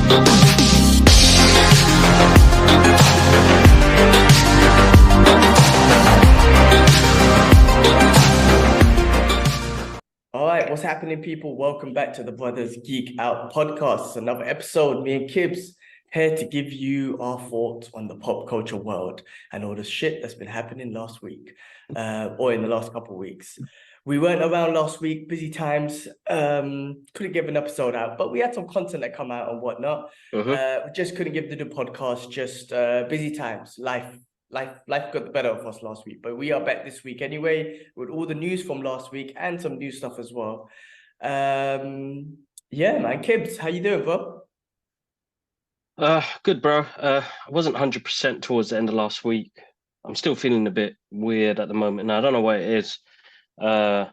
All right, what's happening, people? Welcome back to the Brothers Geek Out podcast. It's another episode. Me and Kibbs here to give you our thoughts on the pop culture world and all the shit that's been happening last week, or in the last couple of weeks. We weren't around last week, busy times. Couldn't give an episode out, but we had some content that come out and whatnot. We just couldn't give the podcast. Just busy times, life got the better of us last week, but we are back this week anyway with all the news from last week and some new stuff as well. Yeah, man. Kibbs, how you doing, bro? Good, bro. I wasn't 100% towards the end of last week. I'm still feeling a bit weird at the moment. Now, I don't know what it is. Yeah,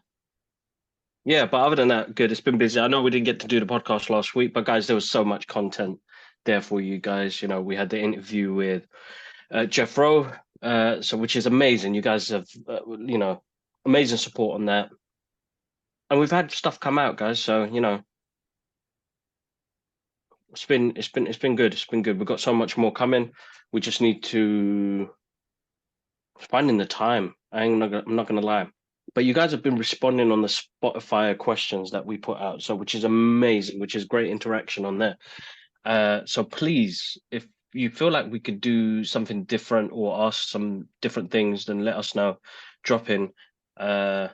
but other than that, good. It's been busy. I know we didn't get to do the podcast last week, but guys, there was so much content there for you guys. You know, we had the interview with Jeff Rowe, which is amazing. You guys have, amazing support on that, and we've had stuff come out, guys. So it's been good. It's been good. We've got so much more coming. We just need to finding the time. I'm not gonna lie, but you guys have been responding on the Spotify questions that we put out, so which is amazing. Which is great interaction on there. So please, if you feel like we could do something different or ask some different things, then let us know. Drop in. Yeah,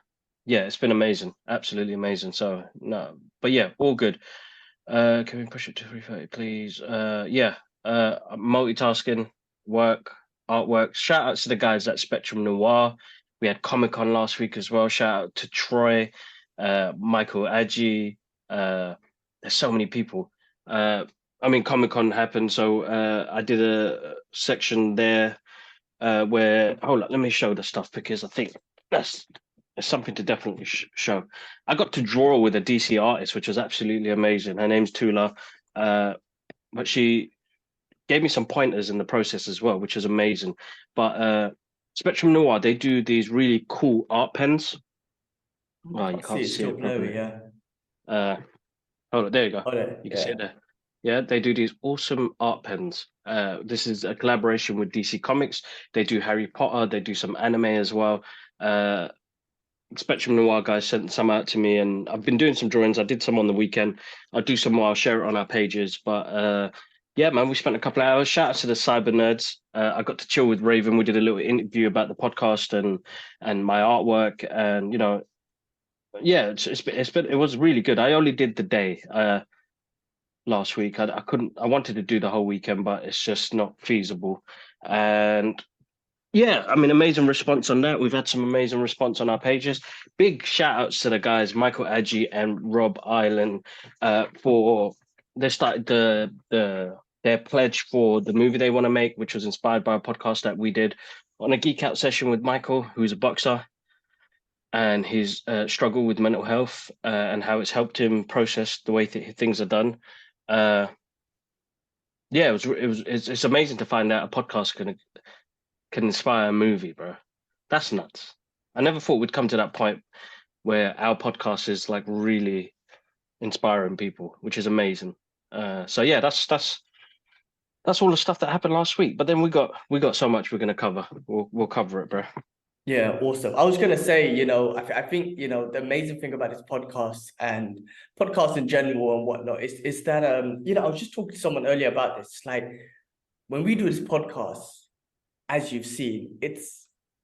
it's been amazing, absolutely amazing. So no, but yeah, all good. Can we push it to 3:30, please? Multitasking, work, artwork. Shout out to the guys at Spectrum Noir. We had Comic-Con last week as well. Shout out to Troy, Michael Adji. There's so many people. Comic-Con happened, so I did a section there where, hold on, let me show the stuff because I think that's something to definitely show. I got to draw with a DC artist, which was absolutely amazing. Her name's Tula, but she gave me some pointers in the process as well, which is amazing. But Spectrum Noir, they do these really cool art pens. Oh, you can't see it properly. Yeah. Hold on, there you go. You can Yeah. see it there. Yeah, they do these awesome art pens. This is a collaboration with DC Comics. They do Harry Potter. They do some anime as well. Spectrum Noir guys sent some out to me, and I've been doing some drawings. I did some on the weekend. I'll do some more. I'll share it on our pages. But yeah, man, we spent a couple of hours. Shout out to the cyber nerds. I got to chill with Raven. We did a little interview about the podcast and my artwork, and yeah, it was really good. I only did the day last week. I couldn't. I wanted to do the whole weekend, but it's just not feasible. And yeah, amazing response on that. We've had some amazing response on our pages. Big shout outs to the guys, Michael Adji and Rob Island, for they started their pledge for the movie they want to make, which was inspired by a podcast that we did on a geek out session with Michael, who's a boxer, and his struggle with mental health and how it's helped him process the way things are done. Yeah, it's amazing to find out a podcast can inspire a movie, bro. That's nuts. I never thought we'd come to that point where our podcast is like really inspiring people, which is amazing. So yeah, that's all the stuff that happened last week. But then we got so much we're gonna cover. We'll cover it, bro. Yeah, awesome. I was gonna say, I think the amazing thing about this podcast and podcasts in general and whatnot is that I was just talking to someone earlier about this. Like when we do this podcast, as you've seen,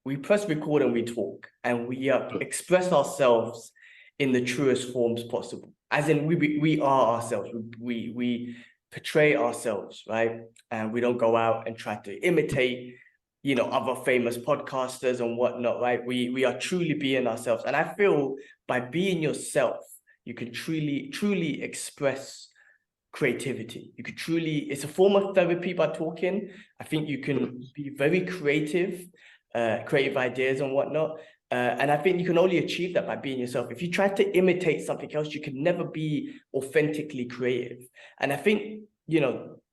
we press record and we talk and we express ourselves in the truest forms possible. As in, we are ourselves. We portray ourselves, right? And we don't go out and try to imitate other famous podcasters and whatnot, right? We are truly being ourselves. And I feel by being yourself, you can truly express creativity. You could it's a form of therapy by talking. I think you can be very creative ideas and whatnot. And I think you can only achieve that by being yourself. If you try to imitate something else, you can never be authentically creative. And I think,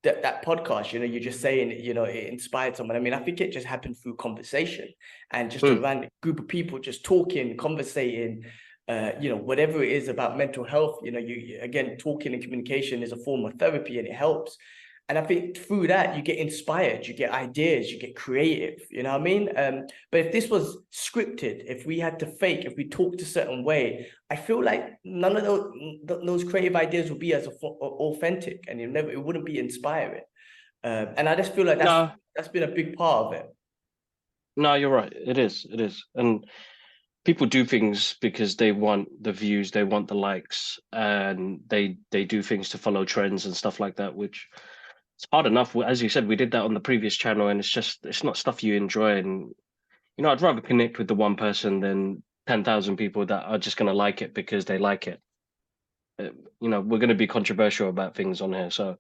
that podcast, you're just saying, it inspired someone. I think it just happened through conversation and just a random group of people just talking, conversating, whatever it is about mental health, again, talking and communication is a form of therapy and it helps. And I think through that, you get inspired, you get ideas, you get creative, you know what I mean? But if this was scripted, if we had to fake, if we talked a certain way, I feel like none of those creative ideas would be as authentic, and it wouldn't be inspiring. And I just feel like No, that's been a big part of it. no, you're right. It is. It is. And people do things because they want the views, they want the likes, and they do things to follow trends and stuff like that, which it's hard enough. As you said, we did that on the previous channel, and it's not stuff you enjoy. And I'd rather connect with the one person than 10,000 people that are just going to like it because they like it. We're going to be controversial about things on here, so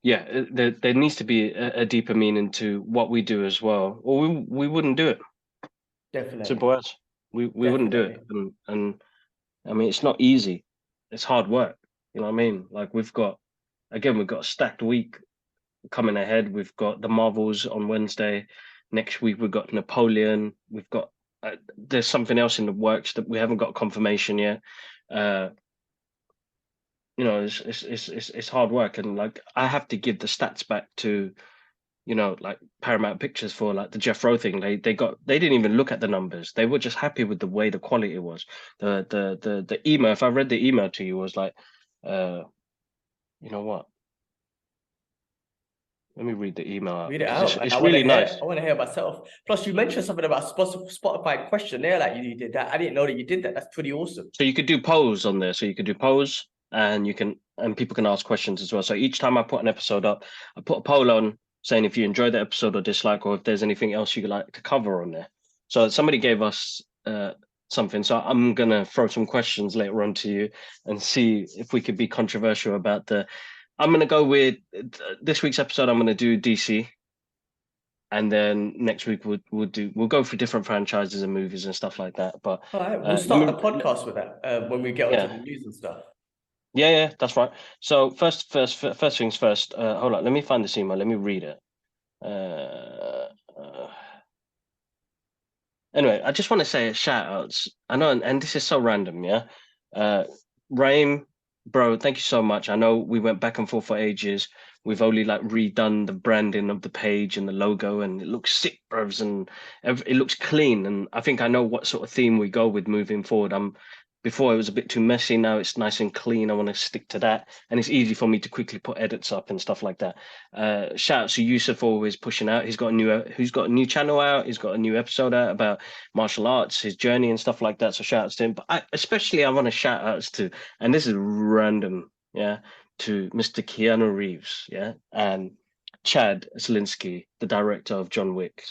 yeah, there needs to be a deeper meaning to what we do as well, or we wouldn't do it. Definitely. Simple as. We wouldn't do it, and I mean it's not easy. It's hard work. You know what I mean? Like we've got a stacked week coming ahead. We've got the Marvels on Wednesday. Next week we've got Napoleon. We've got there's something else in the works that we haven't got confirmation yet. It's hard work, and like I have to give the stats back to like Paramount Pictures for like the Jeff Rowe thing. They didn't even look at the numbers. They were just happy with the way the quality was. The email, if I read the email to you, was like, you know what? Let me read the email out. Read it out. It's really nice. I want to hear myself. Plus, you mentioned something about Spotify questionnaire, like you did that. I didn't know that you did that. That's pretty awesome. So you could do polls on there. So you could do polls, and people can ask questions as well. So each time I put an episode up, I put a poll on saying if you enjoyed the episode or dislike, or if there's anything else you'd like to cover on there. So somebody gave us something. So I'm gonna throw some questions later on to you and see if we could be controversial about the. I'm gonna go with this week's episode. I'm gonna do DC, and then next week we'll go through different franchises and movies and stuff like that. But all right, we'll start the podcast with that when we get onto the news and stuff. Yeah, that's right. So first things first. Hold on, let me find this email. Let me read it. Anyway, I just want to say shout outs. I know, and this is so random, yeah. Raim, bro, thank you so much. I know we went back and forth for ages. We've only like redone the branding of the page and the logo, and it looks sick, bros, and it looks clean. And I think I know what sort of theme we go with moving forward. Before it was a bit too messy. Now it's nice and clean. I want to stick to that, and it's easy for me to quickly put edits up and stuff like that. Shout out to Yusuf, always pushing out. He's got a new channel out. He's got a new episode out about martial arts, his journey and stuff like that. So shout outs to him. But I want to shout outs to, and this is random, yeah, to Mr. Keanu Reeves, yeah, and Chad Zielinski, the director of John Wick.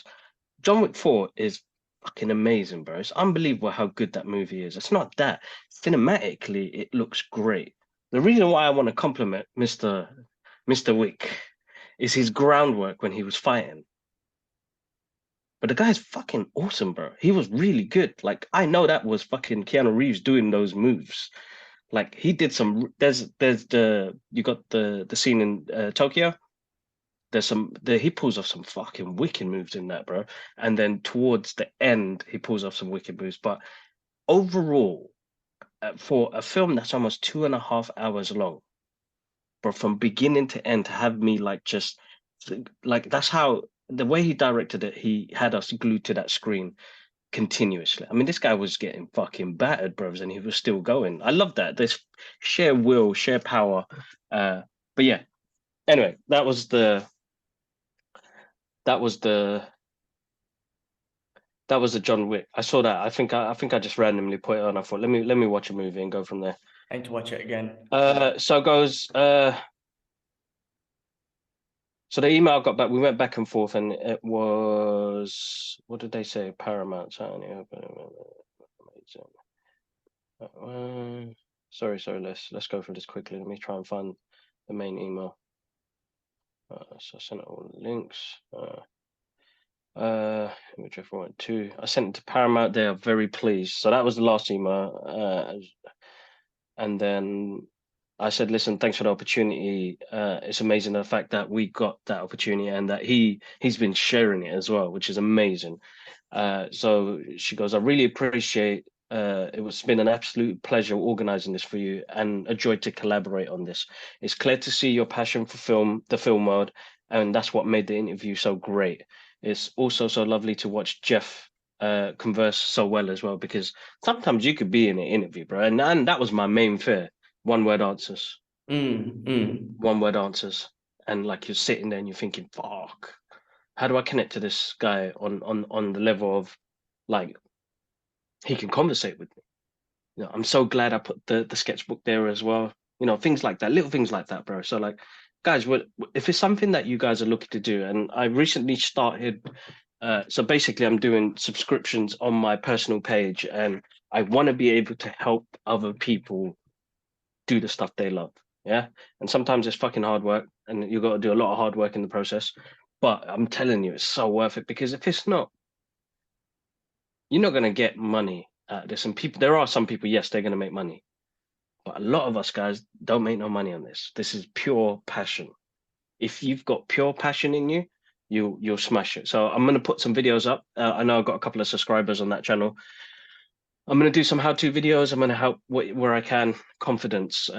John Wick 4 is fucking amazing, bro. It's unbelievable how good that movie is. It's not that. Cinematically, it looks great. The reason why I want to compliment Mr. Wick is his groundwork when he was fighting. But the guy's fucking awesome, bro. He was really good. Like, I know that was fucking Keanu Reeves doing those moves. Like, he did some. You got the scene in Tokyo. He pulls off some fucking wicked moves in that, bro. And then towards the end, he pulls off some wicked moves. But overall, for a film that's almost 2.5 hours long, but from beginning to end, to have me like just like that's how the way he directed it, he had us glued to that screen continuously. I mean, this guy was getting fucking battered, bros, and he was still going. I love that. There's sheer will, sheer power. But yeah. Anyway, that was the John Wick. I saw that. I think I just randomly put it on. I thought let me watch a movie and go from there. I need to watch it again. So goes. So the email got back. We went back and forth, and it was, what did they say? Paramount. Sorry. Let's go through this quickly. Let me try and find the main email. So I sent all the links. Whichever one to. I sent it to Paramount. They are very pleased. So that was the last email. And then I said, listen, thanks for the opportunity. It's amazing the fact that we got that opportunity and that he's been sharing it as well, which is amazing. So she goes, I really appreciate It's been an absolute pleasure organizing this for you and a joy to collaborate on this. It's clear to see your passion for the film world, and that's what made the interview so great. It's also so lovely to watch Jeff converse so well as well, because sometimes you could be in an interview, bro, and that was my main fear. One word answers, Mm. one word answers, and like you're sitting there and you're thinking, "Fuck, how do I connect to this guy on the level of like he can conversate with me?" You know, I'm so glad I put the sketchbook there as well. You know, things like that, little things like that, bro. So like, guys, if it's something that you guys are looking to do, and I recently started, so basically I'm doing subscriptions on my personal page, and I want to be able to help other people do the stuff they love. Yeah. And sometimes it's fucking hard work, and you got to do a lot of hard work in the process. But I'm telling you, it's so worth it, because if it's not, you're not gonna get money out of this. And people, there are some people, yes, they're gonna make money. But a lot of us guys don't make no money on this. This is pure passion. If you've got pure passion in you, you'll smash it. So I'm gonna put some videos up. I know I've got a couple of subscribers on that channel. I'm gonna do some how-to videos. I'm gonna help where I can, confidence,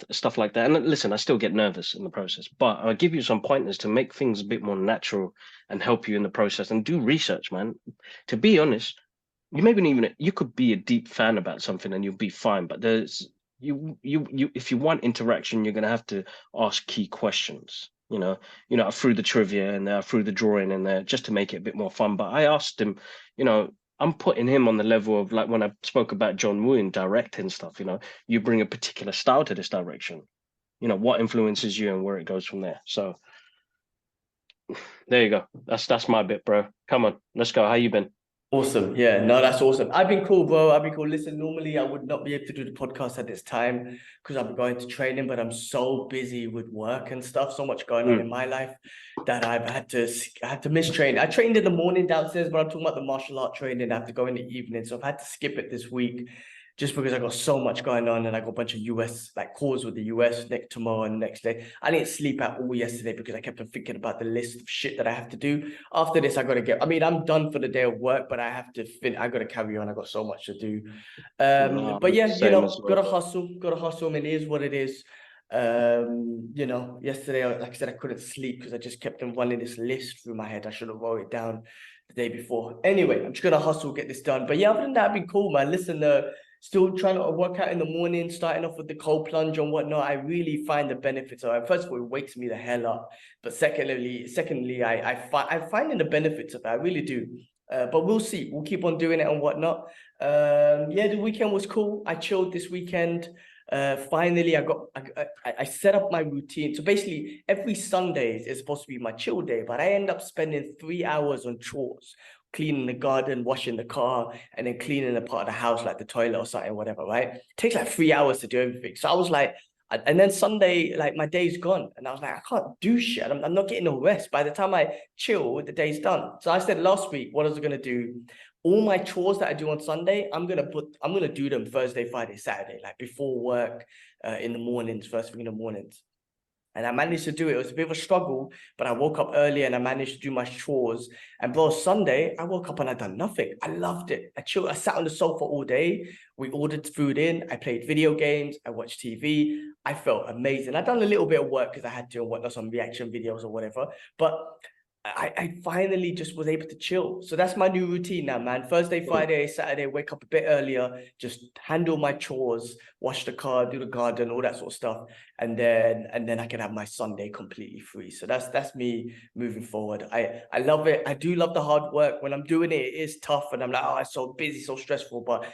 stuff like that. And listen, I still get nervous in the process, but I'll give you some pointers to make things a bit more natural and help you in the process. And do research, man. To be honest, you could be a deep fan about something and you'll be fine, but there's you if you want interaction, you're going to have to ask key questions, through the trivia and through the drawing and there, just to make it a bit more fun. But I asked him, you know I'm putting him on the level of, like, when I spoke about John Woo in directing stuff. You bring a particular style to this direction, what influences you and where it goes from there. So there you go. That's my bit, bro. Come on, let's go. How you been? Awesome. Yeah, no, that's awesome. I've been cool, bro. I've been cool. Listen, normally I would not be able to do the podcast at this time because I've been going to training, but I'm so busy with work and stuff, so much going on in my life that I had to miss training. I trained in the morning downstairs, but I'm talking about the martial art training. I have to go in the evening. So I've had to skip it this week just because I got so much going on and I got a bunch of US like calls with the US next tomorrow and next day. I didn't sleep at all yesterday because I kept on thinking about the list of shit that I have to do. After this, I mean, I'm done for the day of work, but I have to I got to carry on. I got so much to do. No, But yeah, same as well. gotta hustle. I mean, it is what it is. Yesterday, like I said, I couldn't sleep because I just kept on running this list through my head. I should have wrote it down the day before. Anyway, I'm just gonna hustle, get this done. But yeah, other than that, I've been cool, man. Listen, still trying to work out in the morning, starting off with the cold plunge and whatnot. I really find the benefits of it. First of all, it wakes me the hell up. But secondly, I find the benefits of it. I really do. But we'll see. We'll keep on doing it and whatnot. Yeah, the weekend was cool. I chilled this weekend. Finally, I set up my routine. So basically, every Sunday is supposed to be my chill day, but I end up spending 3 hours on chores, cleaning the garden, washing the car, and then cleaning a part of the house, like the toilet or something, whatever, right? It takes like 3 hours to do everything. So I was like, and then Sunday, like my day's gone. And I was like, I can't do shit. I'm not getting no rest. By the time I chill, the day's done. So I said last week, what I was gonna do, all my chores that I do on Sunday, I'm gonna do them Thursday, Friday, Saturday, like before work, in the mornings, first thing in the mornings. And I managed to do it. It was a bit of a struggle, but I woke up early and I managed to do my chores. And bro, Sunday, I woke up and I done nothing. I loved it. I chilled. I sat on the sofa all day. We ordered food in. I played video games. I watched TV. I felt amazing. I done a little bit of work because I had to and whatnot, some reaction videos or whatever. But I finally just was able to chill. So that's my new routine now, man. Thursday, Friday, Saturday, wake up a bit earlier, just handle my chores, wash the car, do the garden, all that sort of stuff. And then I can have my Sunday completely free. So that's me moving forward. I love it. I do love the hard work. When I'm doing it, it is tough. And I'm like, oh, it's so busy, so stressful. But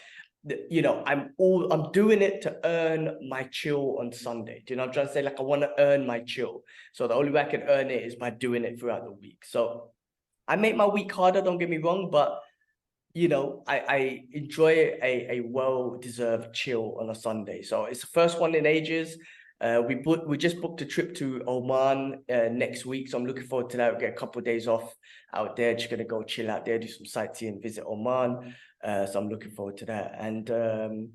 I'm doing it to earn my chill on Sunday. Do you know what I'm trying to say? Like, I want to earn my chill. So the only way I can earn it is by doing it throughout the week. So I make my week harder, don't get me wrong, but I enjoy a well-deserved chill on a Sunday. So it's the first one in ages. We just booked a trip to Oman next week, so I'm looking forward to that. We'll get a couple of days off out there. Just gonna go chill out there, do some sightseeing, visit Oman. So I'm looking forward to that. And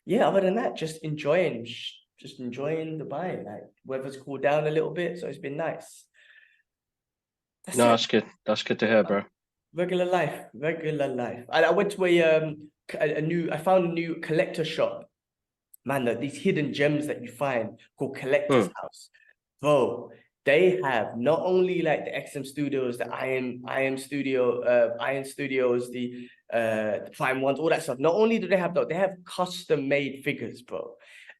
yeah, other than that, just enjoying Dubai. Like, weather's cooled down a little bit, so it's been nice. That's No, it. that's good. That's good to hear, bro. Regular life, regular life. I went to I found a new collector shop. Man, these hidden gems that you find called Collector's Mm. House. Bro, they have not only like the XM Studios, the Iron Studios, the Prime ones, all that stuff. Not only do they have that, they have custom made figures, bro.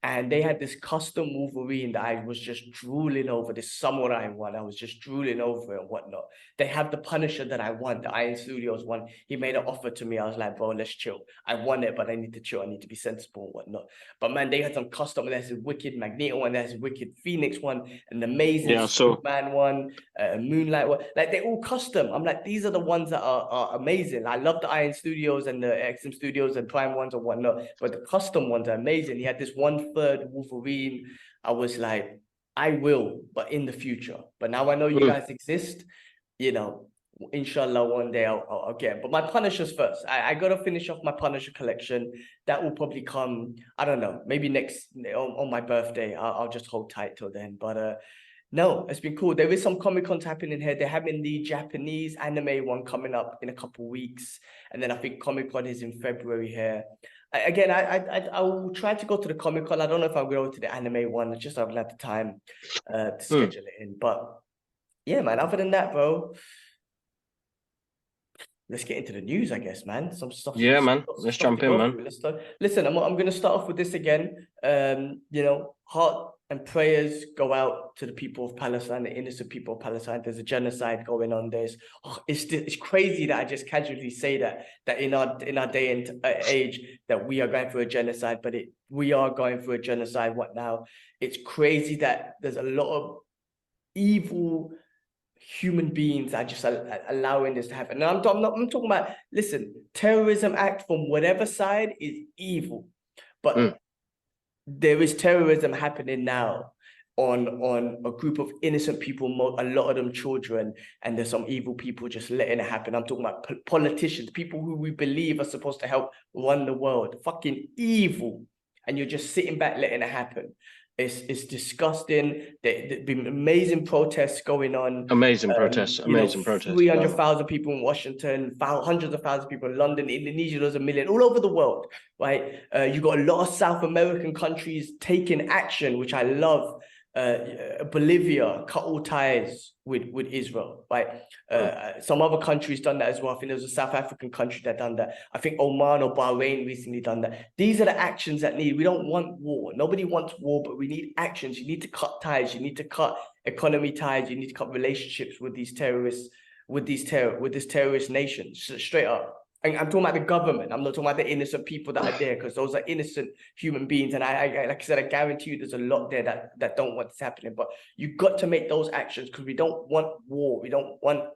And they had this custom Wolverine that I was just drooling over, this samurai one. I was just drooling over and whatnot. They have the Punisher that I want, the Iron Studios one. He made an offer to me. I was like, bro, let's chill. I want it, but I need to chill. I need to be sensible and whatnot. But man, they had some custom. There's a wicked Magneto one, there's a wicked Phoenix one, an amazing Yeah, so Superman one, Moonlight one. Like they're all custom. I'm like, these are the ones that are amazing. I love the Iron Studios and the XM Studios and Prime ones and whatnot, but the custom ones are amazing. He had this 1/3 Wolverine. I was like, I will, but in the future. But now I know you guys exist, you know. Inshallah, one day I'll get it. But my Punishers first. I gotta finish off my Punisher collection. That will probably come, I don't know, maybe next on my birthday. I'll just hold tight till then. But no, it's been cool. There is some Comic Cons happening here. They're having the Japanese anime one coming up in a couple weeks, and then I think Comic Con is in February here. I will try to go to the Comic Con. I don't know if I'll go to the anime one. I just haven't had the time to schedule it in. But yeah, man. Other than that, bro, let's get into the news, I guess, man. Some stuff. yeah, man. Lots of Let's stuff to jump in, go man. through. Let's start. Listen, I'm going to start off with this again. You know, heart and prayers go out to the people of Palestine, the innocent people of Palestine. There's a genocide going on. It's crazy that I just casually say that in our day and age that we are going through a genocide, but we are going through a genocide. What now? It's crazy that there's a lot of evil human beings are just allowing this to happen. And I'm talking about, listen, terrorism act from whatever side is evil, but there is terrorism happening now on a group of innocent people, a lot of them children, and there's some evil people just letting it happen. I'm talking about politicians, people who we believe are supposed to help run the world, fucking evil, and you're just sitting back letting it happen. It's disgusting. There've been amazing protests going on. Amazing protests. Amazing protests. 300,000 people in Washington, hundreds of thousands of people in London, Indonesia, there's a million, all over the world, right? You got a lot of South American countries taking action, which I love. Bolivia cut all ties with Israel, right? Some other countries done that as well. I think there was a South African country that done that. I think Oman or Bahrain recently done that. These are the actions that need. We don't want war. Nobody wants war, but we need actions. You need to cut ties. You need to cut economy ties. You need to cut relationships with these terrorists, with this terrorist nation. Straight up. I'm talking about the government. I'm not talking about the innocent people that are there, because those are innocent human beings. And I like I said, I guarantee you there's a lot there that don't want this happening. But you've got to make those actions, because we don't want war. We don't want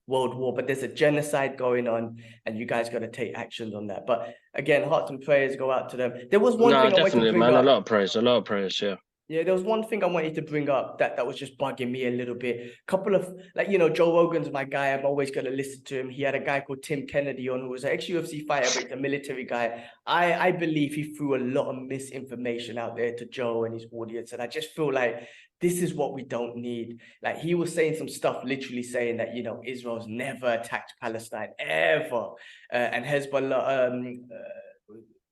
world war, but there's a genocide going on, and you guys got to take actions on that. But again, hearts and prayers go out to them. There was one thing I wanted to bring up. A lot of praise, yeah. Yeah, there was one thing I wanted to bring up that was just bugging me a little bit. Couple of, like, you know, Joe Rogan's my guy. I'm always going to listen to him. He had a guy called Tim Kennedy on, who was an ex-UFC fighter, but he's a military guy. I believe he threw a lot of misinformation out there to Joe and his audience. And I just feel like this is what we don't need. Like, he was saying some stuff, literally saying that, you know, Israel's never attacked Palestine, ever. And Hezbollah,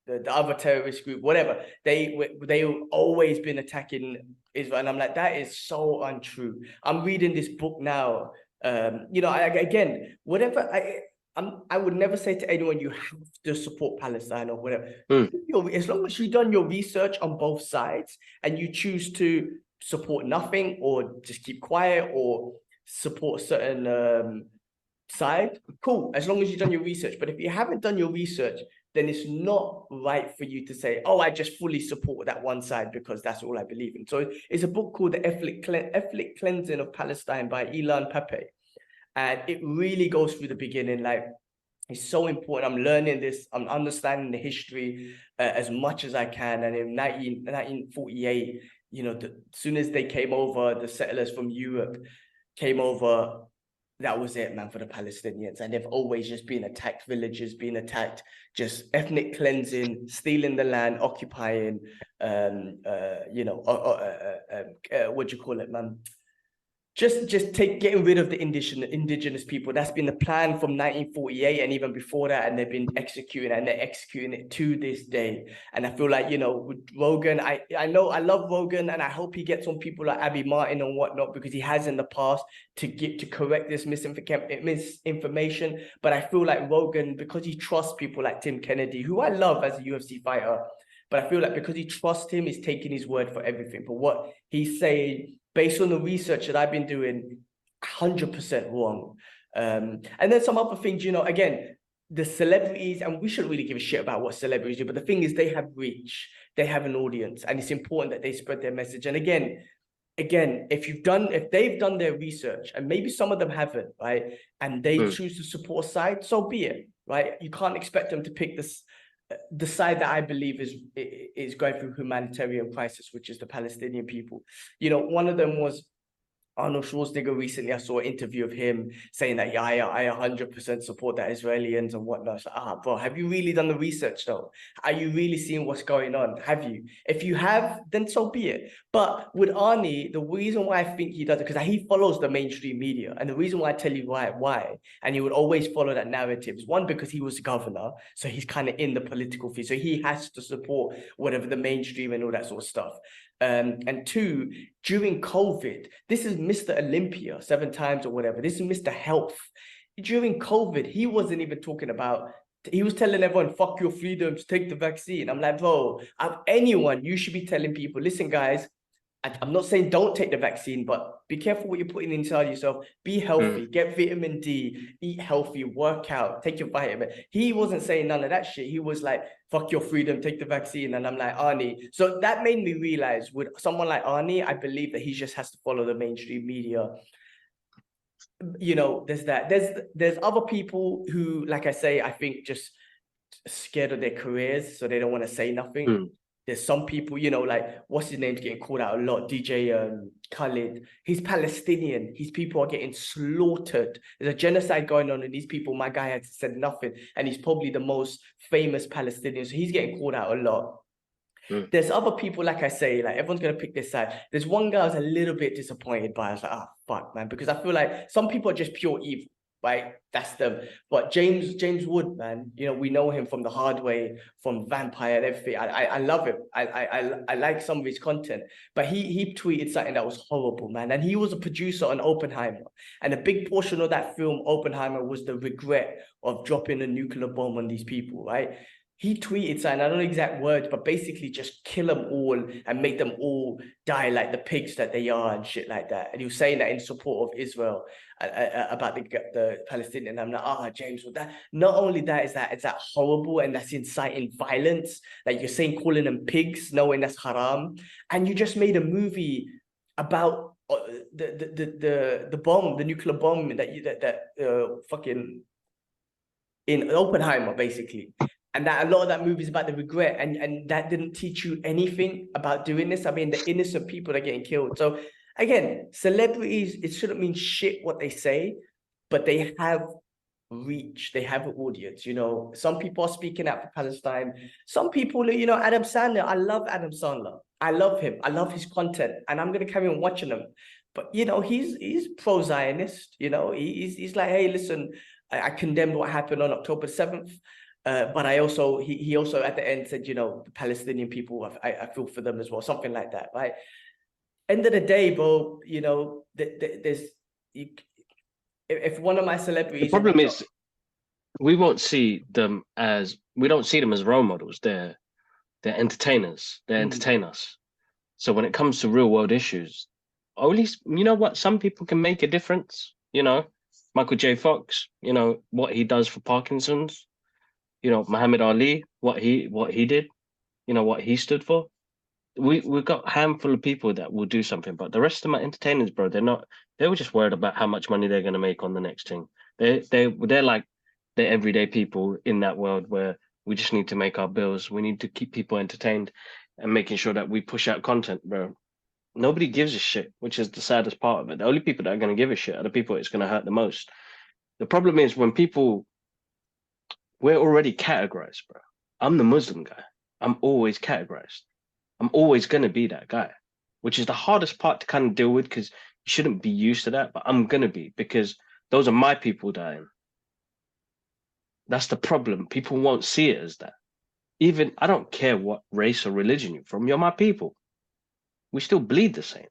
the other terrorist group, whatever, they've always been attacking Israel. And I'm like, that is so untrue. I'm reading this book now. You know, again, whatever, I would never say to anyone, you have to support Palestine or whatever. As long as you've done your research on both sides and you choose to support nothing or just keep quiet or support a certain side, cool, as long as you've done your research. But if you haven't done your research, then it's not right for you to say, oh, I just fully support that one side because that's all I believe in. So it's a book called The Ethnic Cleansing of Palestine by Ilan Pappé. And it really goes through the beginning. Like, it's so important. I'm learning this. I'm understanding the history as much as I can. And in 1948, you know, as soon as they came over, the settlers from Europe came over, that was it, man, for the Palestinians. And they've always just been attacked, villages being attacked, just ethnic cleansing, stealing the land, occupying, you know, what do you call it, man? just getting rid of the indigenous people. That's been the plan from 1948 and even before that, and they've been executing, and they're executing it to this day. And I feel like, you know, with Rogan, I know I love Rogan, and I hope he gets on people like Abby Martin and whatnot, because he has in the past to correct this misinformation. But I feel like Rogan, because he trusts people like Tim Kennedy, who I love as a UFC fighter, but I feel like because he trusts him, he's taking his word for everything. But what he's saying, based on the research that I've been doing, 100% wrong. And then some other things, you know, again, the celebrities, and we shouldn't really give a shit about what celebrities do, but the thing is, they have reach, they have an audience, and it's important that they spread their message. And again, if they've done their research, and maybe some of them haven't, right, and they choose to support a side, so be it, right? You can't expect them to pick the side that I believe is going through humanitarian crisis, which is the Palestinian people. You know, one of them was Arnold Schwarzenegger. Recently, I saw an interview of him saying that, yeah, I 100% support the Israelis and whatnot. So, bro, have you really done the research though? Are you really seeing what's going on? Have you? If you have, then so be it. But with Arnie, the reason why I think he does it, because he follows the mainstream media. And the reason why I tell you why, and he would always follow that narrative, is one, because he was governor. So he's kind of in the political field. So he has to support whatever the mainstream and all that sort of stuff. And two, during COVID, this is Mr. Olympia 7 times or whatever. This is Mr. Health. During COVID, he wasn't even talking about, he was telling everyone, fuck your freedoms, take the vaccine. I'm like, bro, anyone, you should be telling people, listen, guys, I'm not saying don't take the vaccine, but be careful what you're putting inside yourself. Be healthy, get vitamin D, eat healthy, work out, take your vitamin. He wasn't saying none of that shit. He was like, fuck your freedom, take the vaccine. And I'm like, Arnie. So that made me realize with someone like Arnie, I believe that he just has to follow the mainstream media. You know, there's that. There's other people who, like I say, I think just scared of their careers, so they don't want to say nothing. There's some people, you know, like, what's his name's getting called out a lot, DJ Khalid. He's Palestinian. His people are getting slaughtered. There's a genocide going on, and these people, my guy has said nothing, and he's probably the most famous Palestinian, so he's getting called out a lot. There's other people, like I say, like, everyone's gonna pick this side. There's one guy I was a little bit disappointed by. I was like, fuck, man, because I feel like some people are just pure evil, right? That's them. But James Wood, man, you know, we know him from The Hard Way, from Vampire and everything. I love him. I like some of his content, but he tweeted something that was horrible, man. And he was a producer on Oppenheimer, and a big portion of that film, Oppenheimer, was the regret of dropping a nuclear bomb on these people, right? He tweeted something, I don't know exact words, but basically just kill them all and make them all die like the pigs that they are and shit like that. And he was saying that in support of Israel, about the Palestinian. I'm like, James, well, that not only that is that, it's that horrible, and that's inciting violence. Like you're saying, calling them pigs, knowing that's haram, and you just made a movie about the bomb, the nuclear bomb that fucking in Oppenheimer, basically. And that a lot of that movie is about the regret, and that didn't teach you anything about doing this. I mean, the innocent people are getting killed. So again, celebrities, it shouldn't mean shit what they say, but they have reach, they have an audience. You know, some people are speaking out for Palestine. Some people, you know, Adam Sandler, I love Adam Sandler. I love him. I love his content, and I'm gonna carry on watching him. But you know, he's pro-Zionist. You know, he's like, hey, listen, I condemned what happened on October 7th. But I also, he also at the end said, you know, the Palestinian people, I feel for them as well, something like that, right? End of the day, bro, you know, if one of my celebrities, the problem is, we don't see them as role models. They're entertainers. They entertain us. So when it comes to real world issues, or at least, you know what, some people can make a difference. You know, Michael J. Fox, you know, what he does for Parkinson's. You know, Muhammad Ali, what he did, you know, what he stood for. We've got a handful of people that will do something, but the rest of my entertainers, bro, they were just worried about how much money they're gonna make on the next thing. They're like the everyday people in that world where we just need to make our bills. We need to keep people entertained and making sure that we push out content, bro. Nobody gives a shit, which is the saddest part of it. The only people that are gonna give a shit are the people it's gonna hurt the most. The problem is when people, we're already categorized, bro. I'm the Muslim guy. I'm always categorized. I'm always going to be that guy, which is the hardest part to kind of deal with, because shouldn't be used to that, but I'm gonna be, because those are my people dying. That's the problem. People won't see it as that. Even I don't care what race or religion you're from. You're my people. We still bleed the same.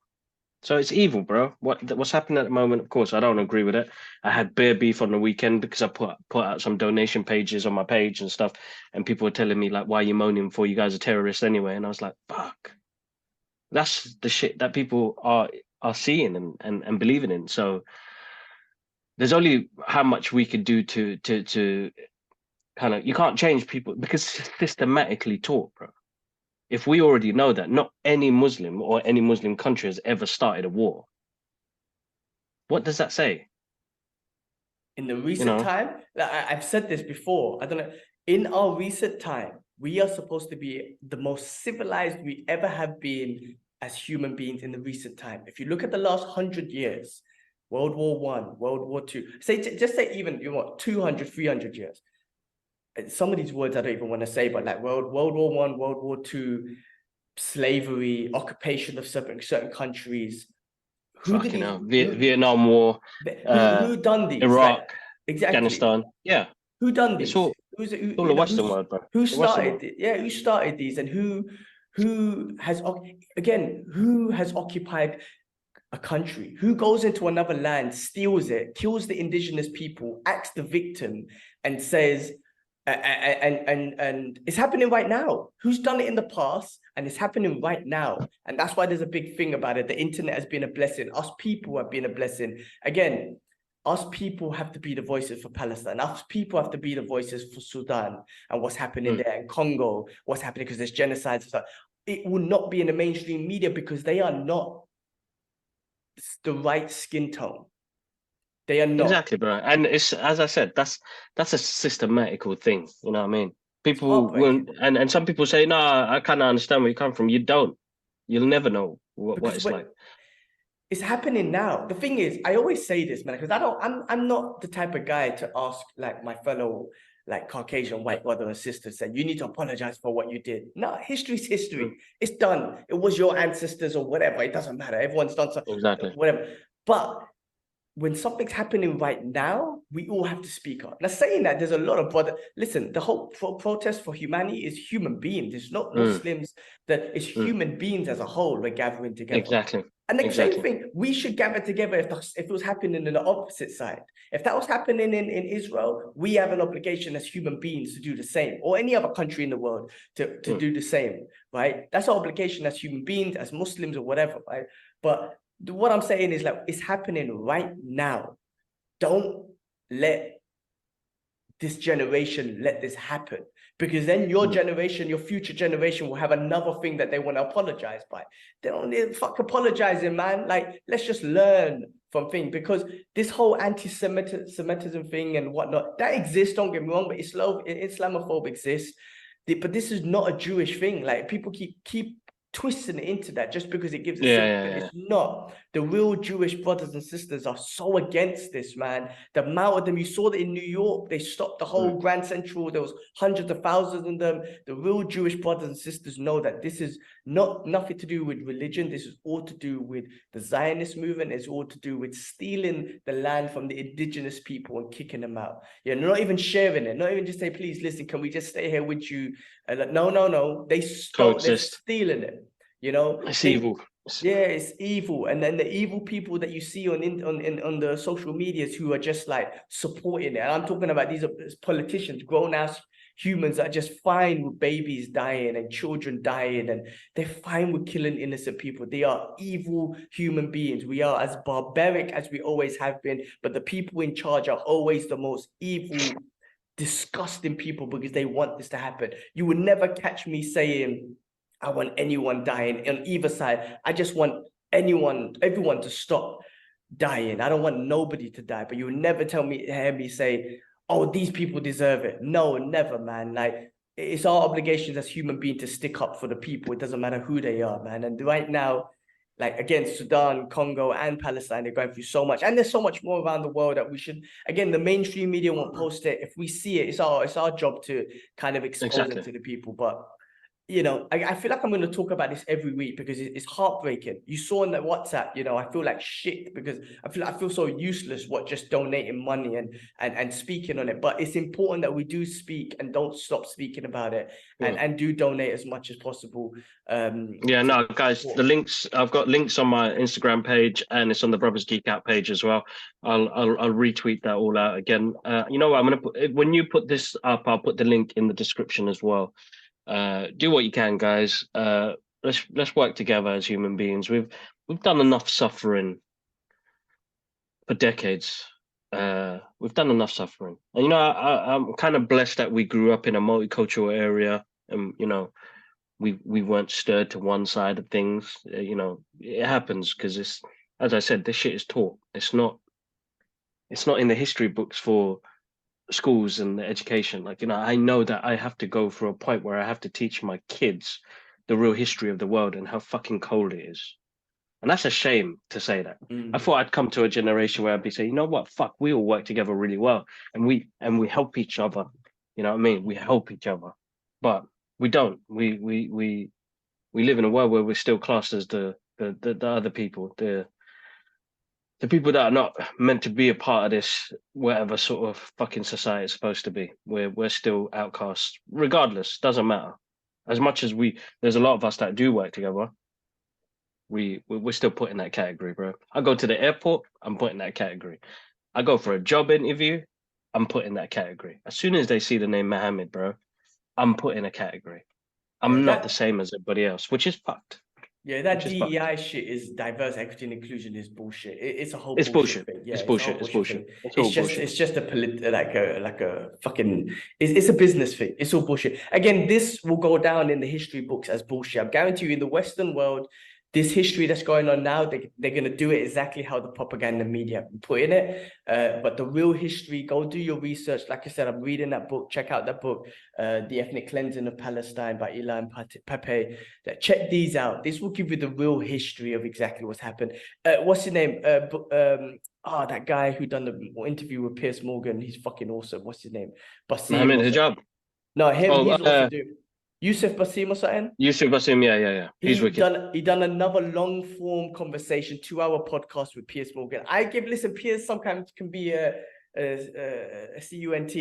So it's evil, bro. What's happening at the moment? Of course, I don't agree with it. I had beer beef on the weekend because I put out some donation pages on my page and stuff, and people were telling me like, "Why are you moaning for? You guys are terrorists anyway." And I was like, "Fuck." That's the shit that people are seeing and believing in. So there's only how much we could do to kind of, you can't change people because it's systematically taught, bro. If we already know that not any Muslim or any Muslim country has ever started a war, what does that say? In the recent time, like I've said this before, I don't know, in our recent time, we are supposed to be the most civilized we ever have been as human beings in the recent time. If you look at the last 100 years, World War One, World War Two, just say even, 200, 300 years. Some of these words I don't even want to say, but like World War One, World War Two, slavery, occupation of certain countries. Who did Fucking these? hell. Vietnam War, Who done these? Like, Iraq, exactly. Afghanistan. Yeah, Who done it's these? all the Western world, bro. Who The Western world. started it? Yeah, who started these, and who has, again, who has occupied a country? Who goes into another land, steals it, kills the indigenous people, acts the victim, and says, and it's happening right now. Who's done it in the past, and it's happening right now? And that's why there's a big thing about it. The internet has been a blessing. Us people have been a blessing. Again, us people have to be the voices for Palestine. Us people have to be the voices for Sudan and what's happening there in Congo, what's happening because there's genocides and stuff. It will not be in the mainstream media because they are not the right skin tone. They are not. Exactly, bro. And it's, as I said, that's a systematical thing. You know what I mean? People will, and some people say, no, I kind of understand where you come from. You don't. You'll never know what it's like. It's happening now. The thing is, I always say this, man, because I'm not the type of guy to ask like my fellow like Caucasian white brother and sister say, you need to apologize for what you did. No, history's history. It's done. It was your ancestors or whatever. It doesn't matter. Everyone's done something. Exactly. Whatever. But when something's happening right now, we all have to speak up. Now, saying that, there's a lot of brother. Listen, the whole protest for humanity is human beings. It's not Muslims. That it's human beings as a whole. We're gathering together. Exactly. And the same thing, we should gather together if it was happening in the opposite side. If that was happening in Israel, we have an obligation as human beings to do the same, or any other country in the world to do the same, right? That's our obligation as human beings, as Muslims or whatever, right? But what I'm saying is like, it's happening right now. Don't let this generation let this happen, because then your generation, your future generation will have another thing that they want to apologize by. They don't need fuck apologizing, man. Like, let's just learn from things, because this whole anti-Semitism thing and whatnot, that exists, don't get me wrong, but Islamophobe exists. But this is not a Jewish thing. Like, people keep twisting it into that just because it gives it's not. The real Jewish brothers and sisters are so against this, man. The amount of them, you saw that in New York, they stopped the whole Grand Central. There was hundreds of thousands of them. The real Jewish brothers and sisters know that this is nothing to do with religion. This is all to do with the Zionist movement. It's all to do with stealing the land from the indigenous people and kicking them out. Yeah, not even sharing it. Not even just say, please listen, can we just stay here with you? Like, no. They stole. They're stealing it. You know, it's evil. Yeah, it's evil. And then the evil people that you see on the social medias who are just like supporting it. And I'm talking about these are politicians, grown ass humans that are just fine with babies dying and children dying, and they're fine with killing innocent people. They are evil human beings. We are as barbaric as we always have been, but the people in charge are always the most evil, disgusting people because they want this to happen. You would never catch me saying I want anyone dying on either side. I just want everyone to stop dying. I don't want nobody to die. But you would never hear me say, oh, these people deserve it. No, never, man. Like, it's our obligations as human beings to stick up for the people. It doesn't matter who they are, man. And right now, like, again, Sudan, Congo, and Palestine, they're going through so much. And there's so much more around the world that we should, again, the mainstream media won't post it. If we see it, it's our job to kind of expose it to the people. But I feel like I'm going to talk about this every week because it's heartbreaking. You saw in the WhatsApp, I feel like shit because I feel so useless. What just donating money and speaking on it, but it's important that we do speak and don't stop speaking about it and do donate as much as possible. Yeah, no, guys, the links, I've got links on my Instagram page and it's on the Brothers Geek Out page as well. I'll retweet that all out again. You know what? I'm gonna put, when you put this up, I'll put the link in the description as well. Do what you can, guys. Let's work together as human beings. We've done enough suffering for decades. We've done enough suffering, and I'm kind of blessed that we grew up in a multicultural area, and we weren't stirred to one side of things. It happens because it's, as I said, this shit is taught. It's not in the history books for schools and education. Like, I know that I have to go through a point where I have to teach my kids the real history of the world and how fucking cold it is. And that's a shame to say that. I thought I'd come to a generation where I'd be saying, you know what, fuck, we all work together really well and we help each other. You know what I mean? We help each other. But we don't. We live in a world where we're still classed as the other people, the people that are not meant to be a part of this whatever sort of fucking society it's supposed to be. We're still outcasts, regardless. Doesn't matter. As much as there's a lot of us that do work together. We're still put in that category, bro. I go to the airport, I'm put in that category. I go for a job interview, I'm put in that category. As soon as they see the name Mohammed, bro, I'm put in a category. I'm not the same as everybody else, which is fucked. Yeah, that DEI shit is diverse equity and inclusion is bullshit. It's a whole it's bullshit thing. Yeah, it's bullshit. It's bullshit. It's just a fucking it's a business thing. It's all bullshit. Again, this will go down in the history books as bullshit. I guarantee you, in the Western world, this history that's going on now, they're going to do it exactly how the propaganda media put in it. But the real history, go do your research. Like I said, I'm reading that book. Check out that book, The Ethnic Cleansing of Palestine by Eli and Pepe. Check these out. This will give you the real history of exactly what's happened. What's his name? That guy who done the interview with Piers Morgan. He's fucking awesome. What's his name? Basim. Mohammed Hijab. No, him. He's also doing Yusuf Basim or something. Yusuf Basim, yeah. He's wicked. He done another long form conversation, 2-hour podcast with Piers Morgan. Listen, Piers sometimes can be a CUNT,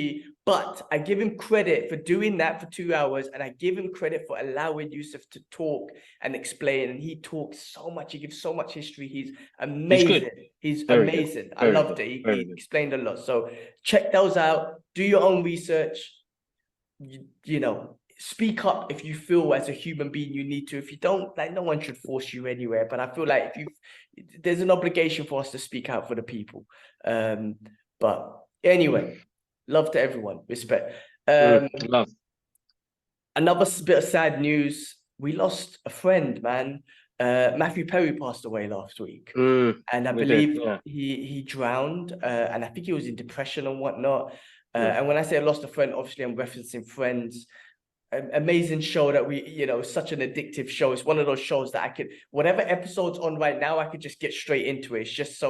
but I give him credit for doing that for 2 hours, and I give him credit for allowing Yusuf to talk and explain. And he talks so much. He gives so much history. He's amazing. He's amazing. I loved it. He explained a lot. So check those out. Do your own research. Speak up if you feel as a human being you need to. If you don't, no one should force you anywhere. But I feel like there's an obligation for us to speak out for the people. But anyway, love to everyone, respect. Love. Another bit of sad news. We lost a friend, man. Matthew Perry passed away last week, and I believe he drowned. And I think he was in depression and whatnot. And when I say I lost a friend, obviously I'm referencing Friends. Amazing show that such an addictive show. It's one of those shows that whatever episode's on right now, I could just get straight into it. It's just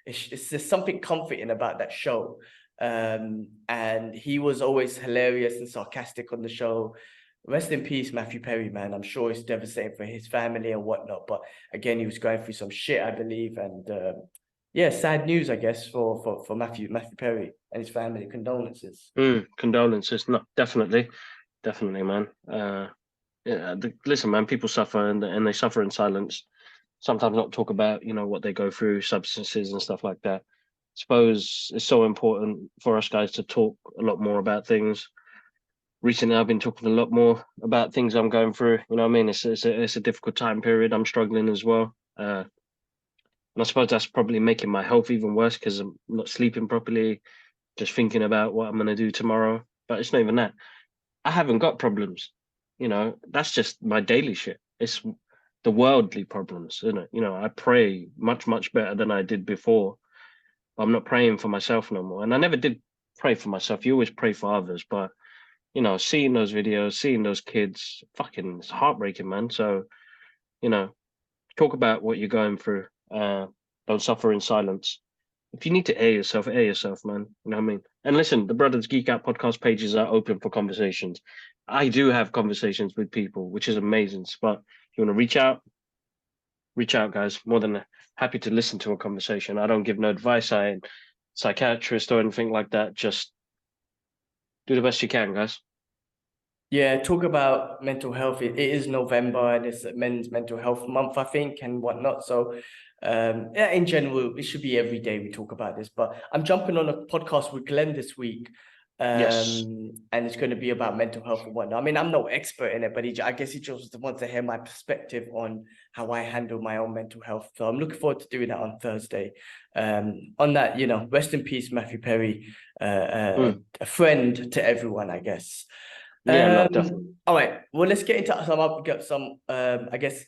it's just something comforting about that show. And he was always hilarious and sarcastic on the show. Rest in peace, Matthew Perry, man. I'm sure it's devastating for his family and whatnot. But again, he was going through some shit, I believe. And sad news, I guess, for Matthew Perry and his family. Condolences. Condolences, no, definitely, man. Listen, man, people suffer and they suffer in silence. Sometimes not talk about, what they go through, substances and stuff like that. I suppose it's so important for us guys to talk a lot more about things. Recently, I've been talking a lot more about things I'm going through. You know what I mean? It's a difficult time period. I'm struggling as well. And I suppose that's probably making my health even worse because I'm not sleeping properly, just thinking about what I'm going to do tomorrow. But it's not even that. I haven't got problems. That's just my daily shit. It's the worldly problems, isn't it? I pray much, much better than I did before. I'm not praying for myself no more. And I never did pray for myself. You always pray for others. But, seeing those videos, seeing those kids, fucking, it's heartbreaking, man. So, talk about what you're going through. Don't suffer in silence. If you need to air yourself, man. You know what I mean? And listen, the Brothers Geek Out podcast pages are open for conversations. I do have conversations with people, which is amazing. But if you want to reach out, guys. More than happy to listen to a conversation. I don't give no advice. I ain't psychiatrist or anything like that. Just do the best you can, guys. Yeah, talk about mental health. It is November and it's Men's Mental Health Month, I think, and whatnot. So, yeah, in general, it should be every day we talk about this. But I'm jumping on a podcast with Glenn this week, Yes. and it's going to be about mental health and whatnot. I mean, I'm no expert in it, but I guess he just wants to hear my perspective on how I handle my own mental health. So I'm looking forward to doing that on Thursday. On that, rest in peace, Matthew Perry, a friend to everyone, I guess. Yeah, no, definitely. All right. Well, let's get into some I guess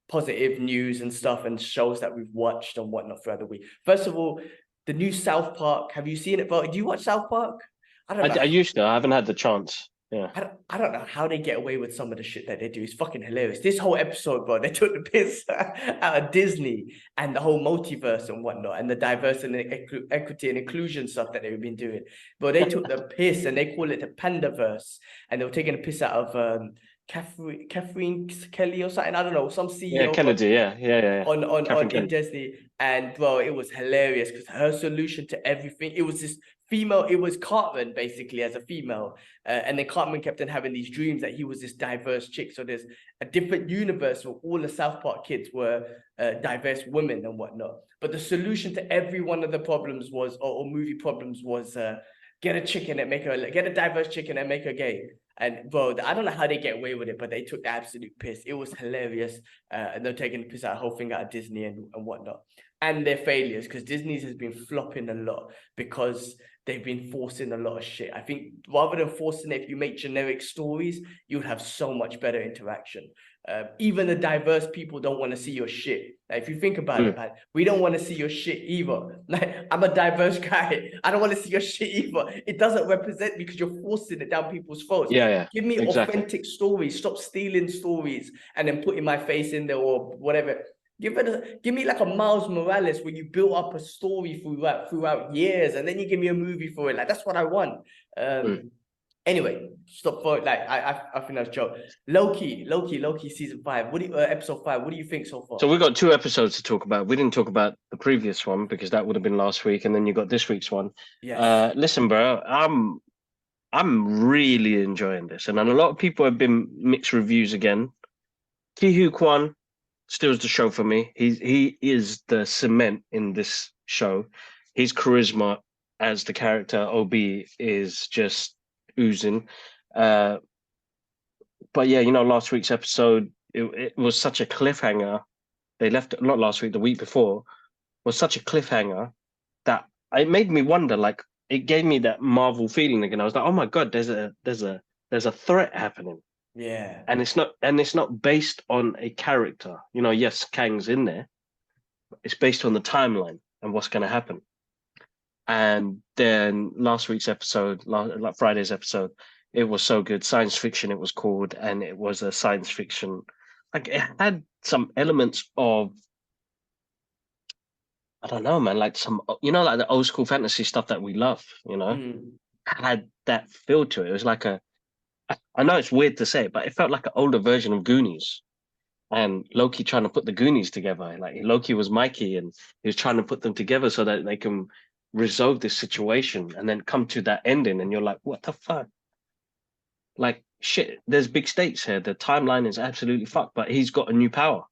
positive news and stuff and shows that we've watched and whatnot throughout the week. First of all, the new South Park. Have you seen it, bro? Do you watch South Park? I don't know. I used to. I haven't had the chance. Yeah. I don't know how they get away with some of the shit that they do. It's fucking hilarious. This whole episode, bro, they took the piss out of Disney and the whole multiverse and whatnot, and the diversity and equity and inclusion stuff that they've been doing. But they took the piss and they call it the Pandaverse, and they were taking the piss out of Catherine Kelly or something. I don't know, some CEO. Yeah, Kennedy. Yeah. On in Kennedy. Disney, and bro, it was hilarious because her solution to everything, it was this female, it was Cartman basically as a female, and then Cartman kept on having these dreams that he was this diverse chick. So there's a different universe where all the South Park kids were diverse women and whatnot. But the solution to every one of the problems was, or movie problems was, get a chicken and make her, get a diverse chicken and make her gay. And bro, I don't know how they get away with it, but they took the absolute piss. It was hilarious. And they're taking the piss out, the whole thing out of Disney and whatnot. And their failures, because Disney's has been flopping a lot because they've been forcing a lot of shit. I think rather than forcing it, if you make generic stories, you would have so much better interaction. Even the diverse people don't want to see your shit. Like, if you think about it, man, we don't want to see your shit either. Like, I'm a diverse guy. I don't want to see your shit either. It doesn't represent me because you're forcing it down people's throats. Yeah. Give me exactly. authentic stories. Stop stealing stories and then putting my face in there or whatever. Give me like a Miles Morales where you build up a story throughout years, and then you give me a movie for it. Like, that's what I want. Anyway, stop for it. Like, I think that's a joke. Loki season 5. Episode 5? What do you think so far? So we got 2 episodes to talk about. We didn't talk about the previous one because that would have been last week, and then you got this week's one. Yes. Listen, bro, I'm really enjoying this, and a lot of people have been mixed reviews again. Ki Kwan steals the show for me. He is the cement in this show. His charisma as the character OB is just oozing. But yeah, last week's episode, it was such a cliffhanger. They left, not last week, the week before, was such a cliffhanger that it made me wonder, like, it gave me that Marvel feeling again. I was like, oh my God, there's a threat happening. Yeah. And it's not based on a character. Yes, Kang's in there. It's based on the timeline and what's going to happen. And then last week's episode, like Friday's episode, it was so good. Science fiction, it was called, and it was a science fiction. Like, it had some elements of, I don't know, man, like some, like the old school fantasy stuff that we love, had that feel to it. It was like I know it's weird to say, but it felt like an older version of Goonies. And Loki trying to put the Goonies together. Like, Loki was Mikey, and he was trying to put them together so that they can resolve this situation and then come to that ending. And you're like, what the fuck? Like, shit, there's big stakes here. The timeline is absolutely fucked, but he's got a new power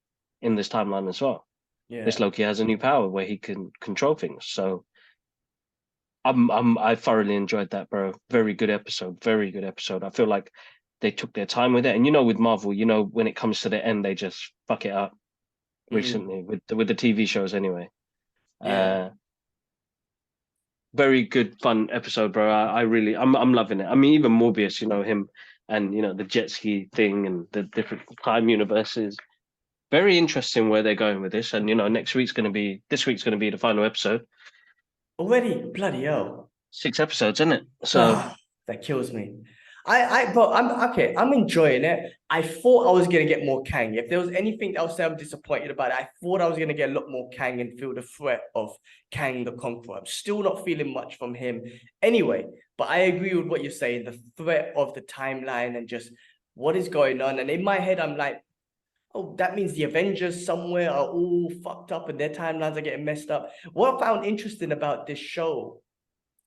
in this timeline as well. Yeah. This Loki has a new power where he can control things. So I thoroughly enjoyed that, bro. Very good episode. Very good episode. I feel like they took their time with it. And with Marvel, when it comes to the end, they just fuck it up recently with the TV shows anyway. Yeah. Very good, fun episode, bro. I'm loving it. I mean, even Morbius, him and the jet ski thing and the different time universes. Very interesting where they're going with this. And this week's gonna be the final episode. Already? Bloody hell. 6 episodes, isn't it? So that kills me. But I'm okay. I'm enjoying it. I thought I was gonna get more Kang. If there was anything else that I'm disappointed about, I thought I was gonna get a lot more Kang and feel the threat of Kang the Conqueror. I'm still not feeling much from him anyway. But I agree with what you're saying, the threat of the timeline and just what is going on. And in my head, I'm like, oh, that means the Avengers somewhere are all fucked up and their timelines are getting messed up. What I found interesting about this show,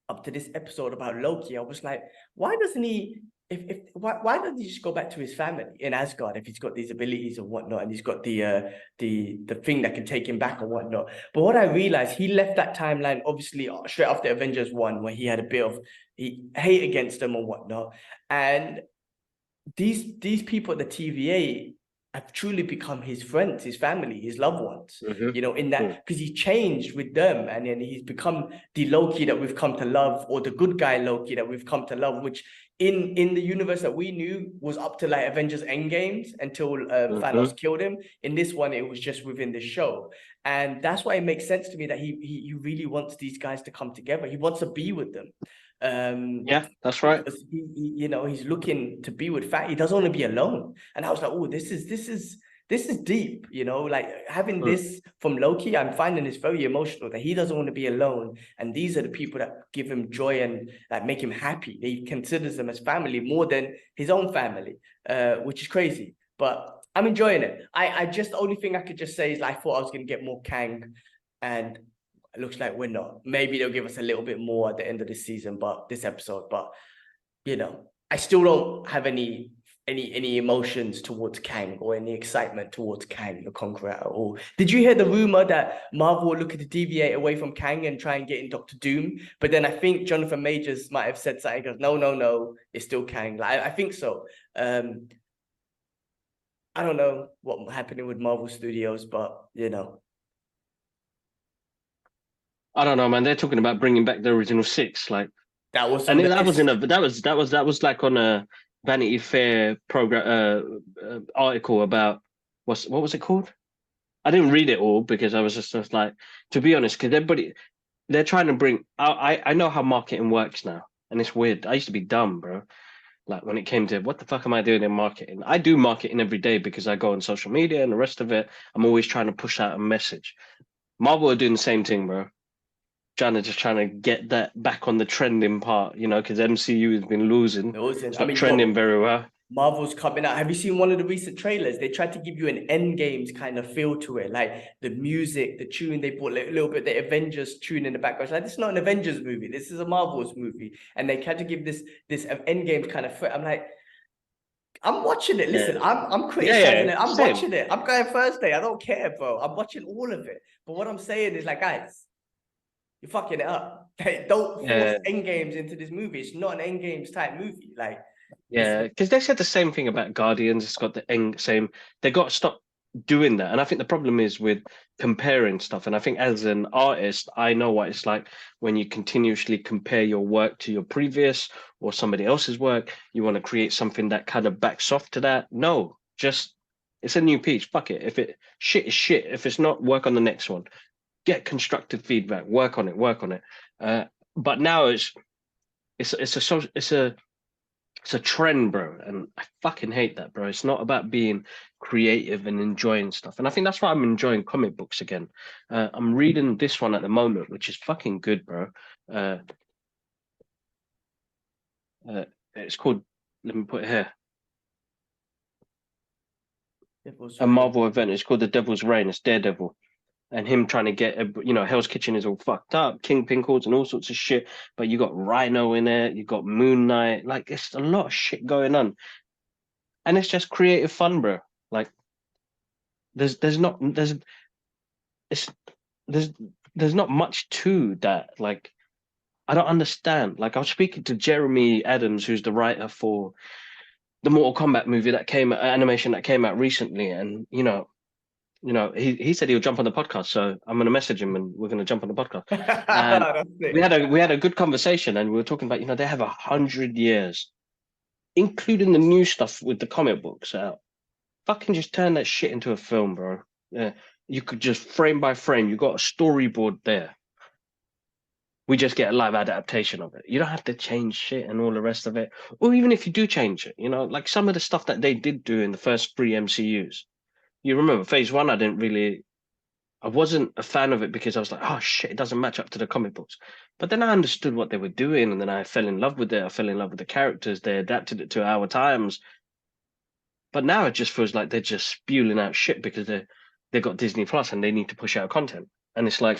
up to this episode about Loki, I was like, why doesn't he? Why doesn't he just go back to his family in Asgard if he's got these abilities and whatnot, and he's got the thing that can take him back and whatnot? But what I realized, he left that timeline obviously straight after Avengers 1, where he had a bit of hate against them and whatnot, and these people at the TVA have truly become his friends, his family, his loved ones, you know, in that, because he changed with them, and then he's become the Loki that we've come to love, or the good guy Loki that we've come to love, which in the universe that we knew was up to like Avengers Endgames until Thanos killed him. In this one, it was just within the show. And that's why it makes sense to me that he really wants these guys to come together. He wants to be with them. Yeah, that's right. You know, he's looking to be with Fat. He doesn't want to be alone. And I was like, oh, this is deep, you know, like having this from Loki. I'm finding this very emotional, that he doesn't want to be alone, and these are the people that give him joy and that make him happy. He considers them as family more than his own family, which is crazy, but I'm enjoying it. I just, the only thing I could just say is, I thought I was going to get more Kang, and it looks like we're not. Maybe they'll give us a little bit more at the end of this season, but this episode. But you know, I still don't have any emotions towards Kang or any excitement towards Kang the Conqueror at all. Did you hear the rumor that Marvel were looking to deviate away from Kang and try and get in Doctor Doom? But then I think Jonathan Majors might have said something. Goes, no, it's still Kang. Like, I think so. I don't know what's happening with Marvel Studios, but you know. I don't know, man. They're talking about bringing back the original six, like That was and that was in a that was like on a Vanity Fair program article about what was it called? I didn't read it all because I was just like, to be honest, because they're trying to bring. I know how marketing works now, and it's weird. I used to be dumb, bro. Like when it came to what the fuck am I doing in marketing? I do marketing every day because I go on social media and the rest of it. I'm always trying to push out a message. Marvel are doing the same thing, bro. Trying to get that back on the trending part, you know, because MCU has been losing. It's not trending very well. Marvel's coming out. Have you seen one of the recent trailers? They tried to give you an Endgames kind of feel to it, like the music, the tune. They put a little bit the Avengers tune in the background. It's like, this is not an Avengers movie. This is a Marvel's movie, and they tried to give this Endgames kind of. I'm like, I'm watching it. Listen, I'm criticizing it. I'm watching it. I'm going Thursday. I don't care, bro. I'm watching all of it. But what I'm saying is, like, guys, you're fucking it up. Don't force Endgames into this movie. It's not an Endgames type movie. Like, yeah, because they said the same thing about Guardians. It's got the same. They got to stop doing that. And I think the problem is with comparing stuff. And I think as an artist, I know what it's like when you continuously compare your work to your previous or somebody else's work. You want to create something that kind of backs off to that. No, just it's a new piece. Fuck it. If it shit is shit. If it's not, work on the next one. Get constructive feedback. Work on it. But now it's a trend, bro, and I fucking hate that, bro. It's not about being creative and enjoying stuff, and I think that's why I'm enjoying comic books again. I'm reading this one at the moment, which is fucking good, bro. It's called. Let me put it here. A Marvel event. It's called The Devil's Reign. It's Daredevil. And him trying to get, Hell's Kitchen is all fucked up, Kingpin calls and all sorts of shit. But you got Rhino in it, you got Moon Knight, like it's a lot of shit going on, and it's just creative fun, bro. Like there's not much to that. Like I don't understand. Like I was speaking to Jeremy Adams, who's the writer for the Mortal Kombat movie animation that came out recently, and he said he'll jump on the podcast, so I'm going to message him and we're going to jump on the podcast. And we had a good conversation, and we were talking about they have 100 years, including the new stuff with the comic books out. Fucking just turn that shit into a film, bro. Yeah, you could just frame by frame. You got a storyboard there. we just get a live adaptation of it. You don't have to change shit and all the rest of it. Or even if you do change it, like some of the stuff that they did do in the first three MCUs. You remember Phase One, I wasn't a fan of it because I was like, oh shit, it doesn't match up to the comic books. But then I understood what they were doing, and then I fell in love with it. I fell in love with the characters. They adapted it to our times. But now it just feels like they're just spewing out shit because they got Disney Plus and they need to push out content. And it's like,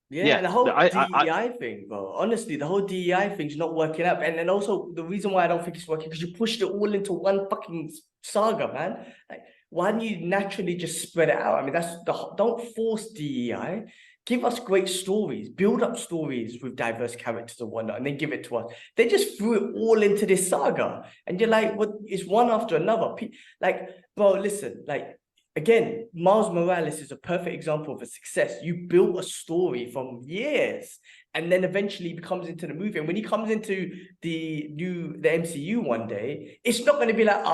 Yeah, yeah, and the whole I DEI thing, bro. Honestly, the whole DEI thing's not working out. And also the reason why I don't think it's working because you pushed it all into one fucking saga, man. Like, why don't you naturally just spread it out? I mean, don't force DEI. Give us great stories, build up stories with diverse characters and whatnot, and then give it to us. They just threw it all into this saga, and you're like, what? It's one after another. Like, bro, listen, like. Again, Miles Morales is a perfect example of a success. You built a story from years and then eventually becomes into the movie. And when he comes into the MCU one day, it's not going to be like,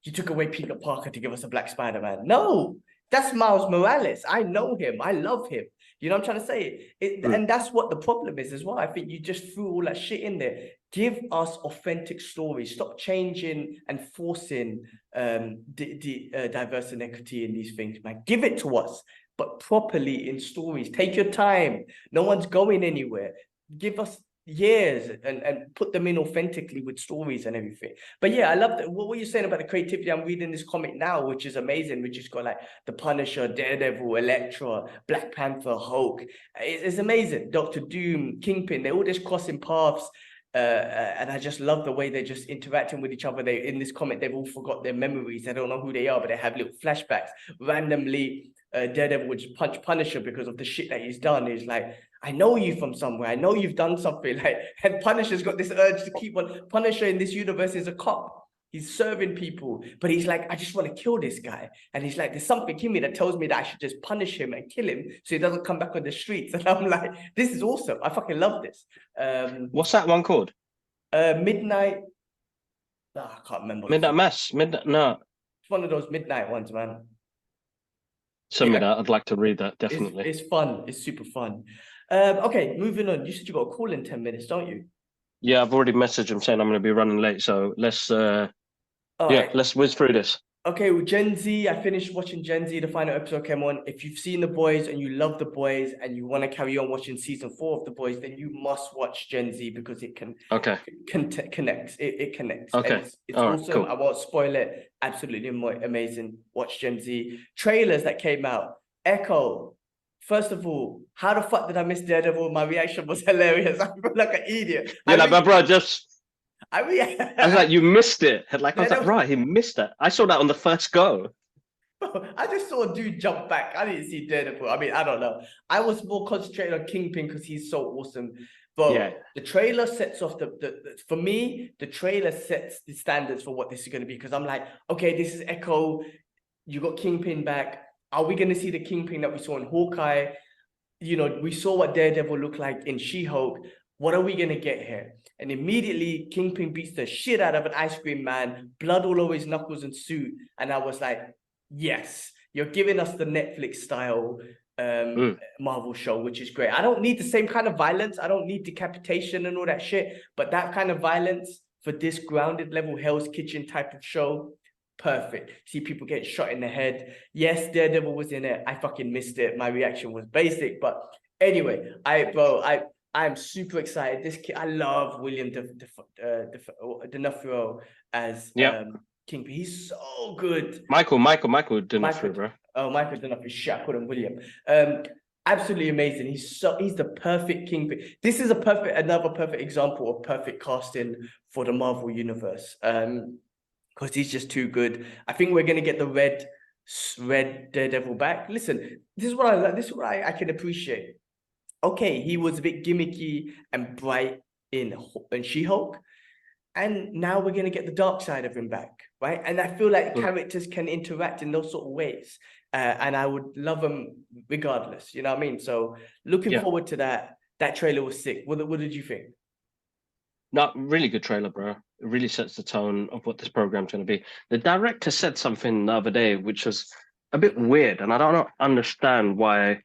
you took away Peter Parker to give us a Black Spider-Man. No, that's Miles Morales. I know him. I love him. You know what I'm trying to say? And that's what the problem is as well. I think you just threw all that shit in there. Give us authentic stories. Stop changing and forcing diversity and equity in these things, man. Give it to us, but properly in stories. Take your time. No one's going anywhere. Give us years and put them in authentically with stories and everything. But yeah, I love that. What were you saying about the creativity? I'm reading this comic now, which is amazing, which has got like the Punisher, Daredevil, Elektra, Black Panther, Hulk. It's amazing. Doctor Doom, Kingpin, they're all just crossing paths. And I just love the way they're just interacting with each other. They in this comic, they've all forgot their memories. They don't know who they are, but they have little flashbacks. Randomly, Daredevil would just punch Punisher because of the shit that he's done. He's like, I know you from somewhere. I know you've done something. Like, and Punisher's got this urge to keep on. Punisher in this universe is a cop. He's serving people, but he's like, I just want to kill this guy. And he's like, there's something in me that tells me that I should just punish him and kill him so he doesn't come back on the streets. And I'm like, this is awesome. I fucking love this. What's that one called? Midnight. I can't remember. Midnight Mass. No. It's one of those midnight ones, man. Send me that. I'd like to read that, definitely. It's fun. It's super fun. Okay, moving on. You said you got a call in 10 minutes, don't you? Yeah, I've already messaged him saying I'm going to be running late. So let's right. let's whiz through this. Okay, well, Gen Z, I finished watching Gen Z. The final episode came on. If you've seen The Boys and you love The Boys and you want to carry on watching season 4 of The Boys, then you must watch Gen Z because it connects. It connects. Okay, it's awesome. Cool. I won't spoil it. Absolutely amazing. Watch Gen Z. Trailers that came out. Echo. First of all, how the fuck did I miss Daredevil? My reaction was hilarious. I feel like an idiot. Yeah, like, my bro, just... I was like, you missed it. Like, I was like, right, he missed that. I saw that on the first go. I just saw a dude jump back. I didn't see Daredevil. I mean, I don't know. I was more concentrated on Kingpin because he's so awesome. But yeah, the trailer sets off for me, the trailer sets the standards for what this is going to be. Because I'm like, okay, this is Echo. You got Kingpin back. Are we going to see the Kingpin that we saw in Hawkeye? You know, we saw what Daredevil looked like in She-Hulk. What are we going to get here? And immediately, Kingpin beats the shit out of an ice cream man, blood all over his knuckles and suit. And I was like, yes, you're giving us the Netflix style Marvel show, which is great. I don't need the same kind of violence. I don't need decapitation and all that shit. But that kind of violence for this grounded level Hell's Kitchen type of show, perfect. See people get shot in the head. Yes, Daredevil was in it. I fucking missed it. My reaction was basic. But anyway, I'm super excited. This kid, I love William D'Onofrio as Kingpin. He's so good. Michael D'Onofrio, bro. Oh, Michael D'Onofrio. Shit, I called him William. Absolutely amazing. He's the perfect Kingpin. This is another perfect example of perfect casting for the Marvel universe. Because he's just too good. I think we're gonna get the red Daredevil back. Listen, this is what I like. This is what I can appreciate. Okay, he was a bit gimmicky and bright in She-Hulk, and now we're gonna get the dark side of him back, right? And I feel like characters can interact in those sort of ways, and I would love them regardless. You know what I mean? So looking forward to that. That trailer was sick. What did you think? No, really good trailer, bro. It really sets the tone of what this program's going to be. The director said something the other day which was a bit weird, and I don't understand why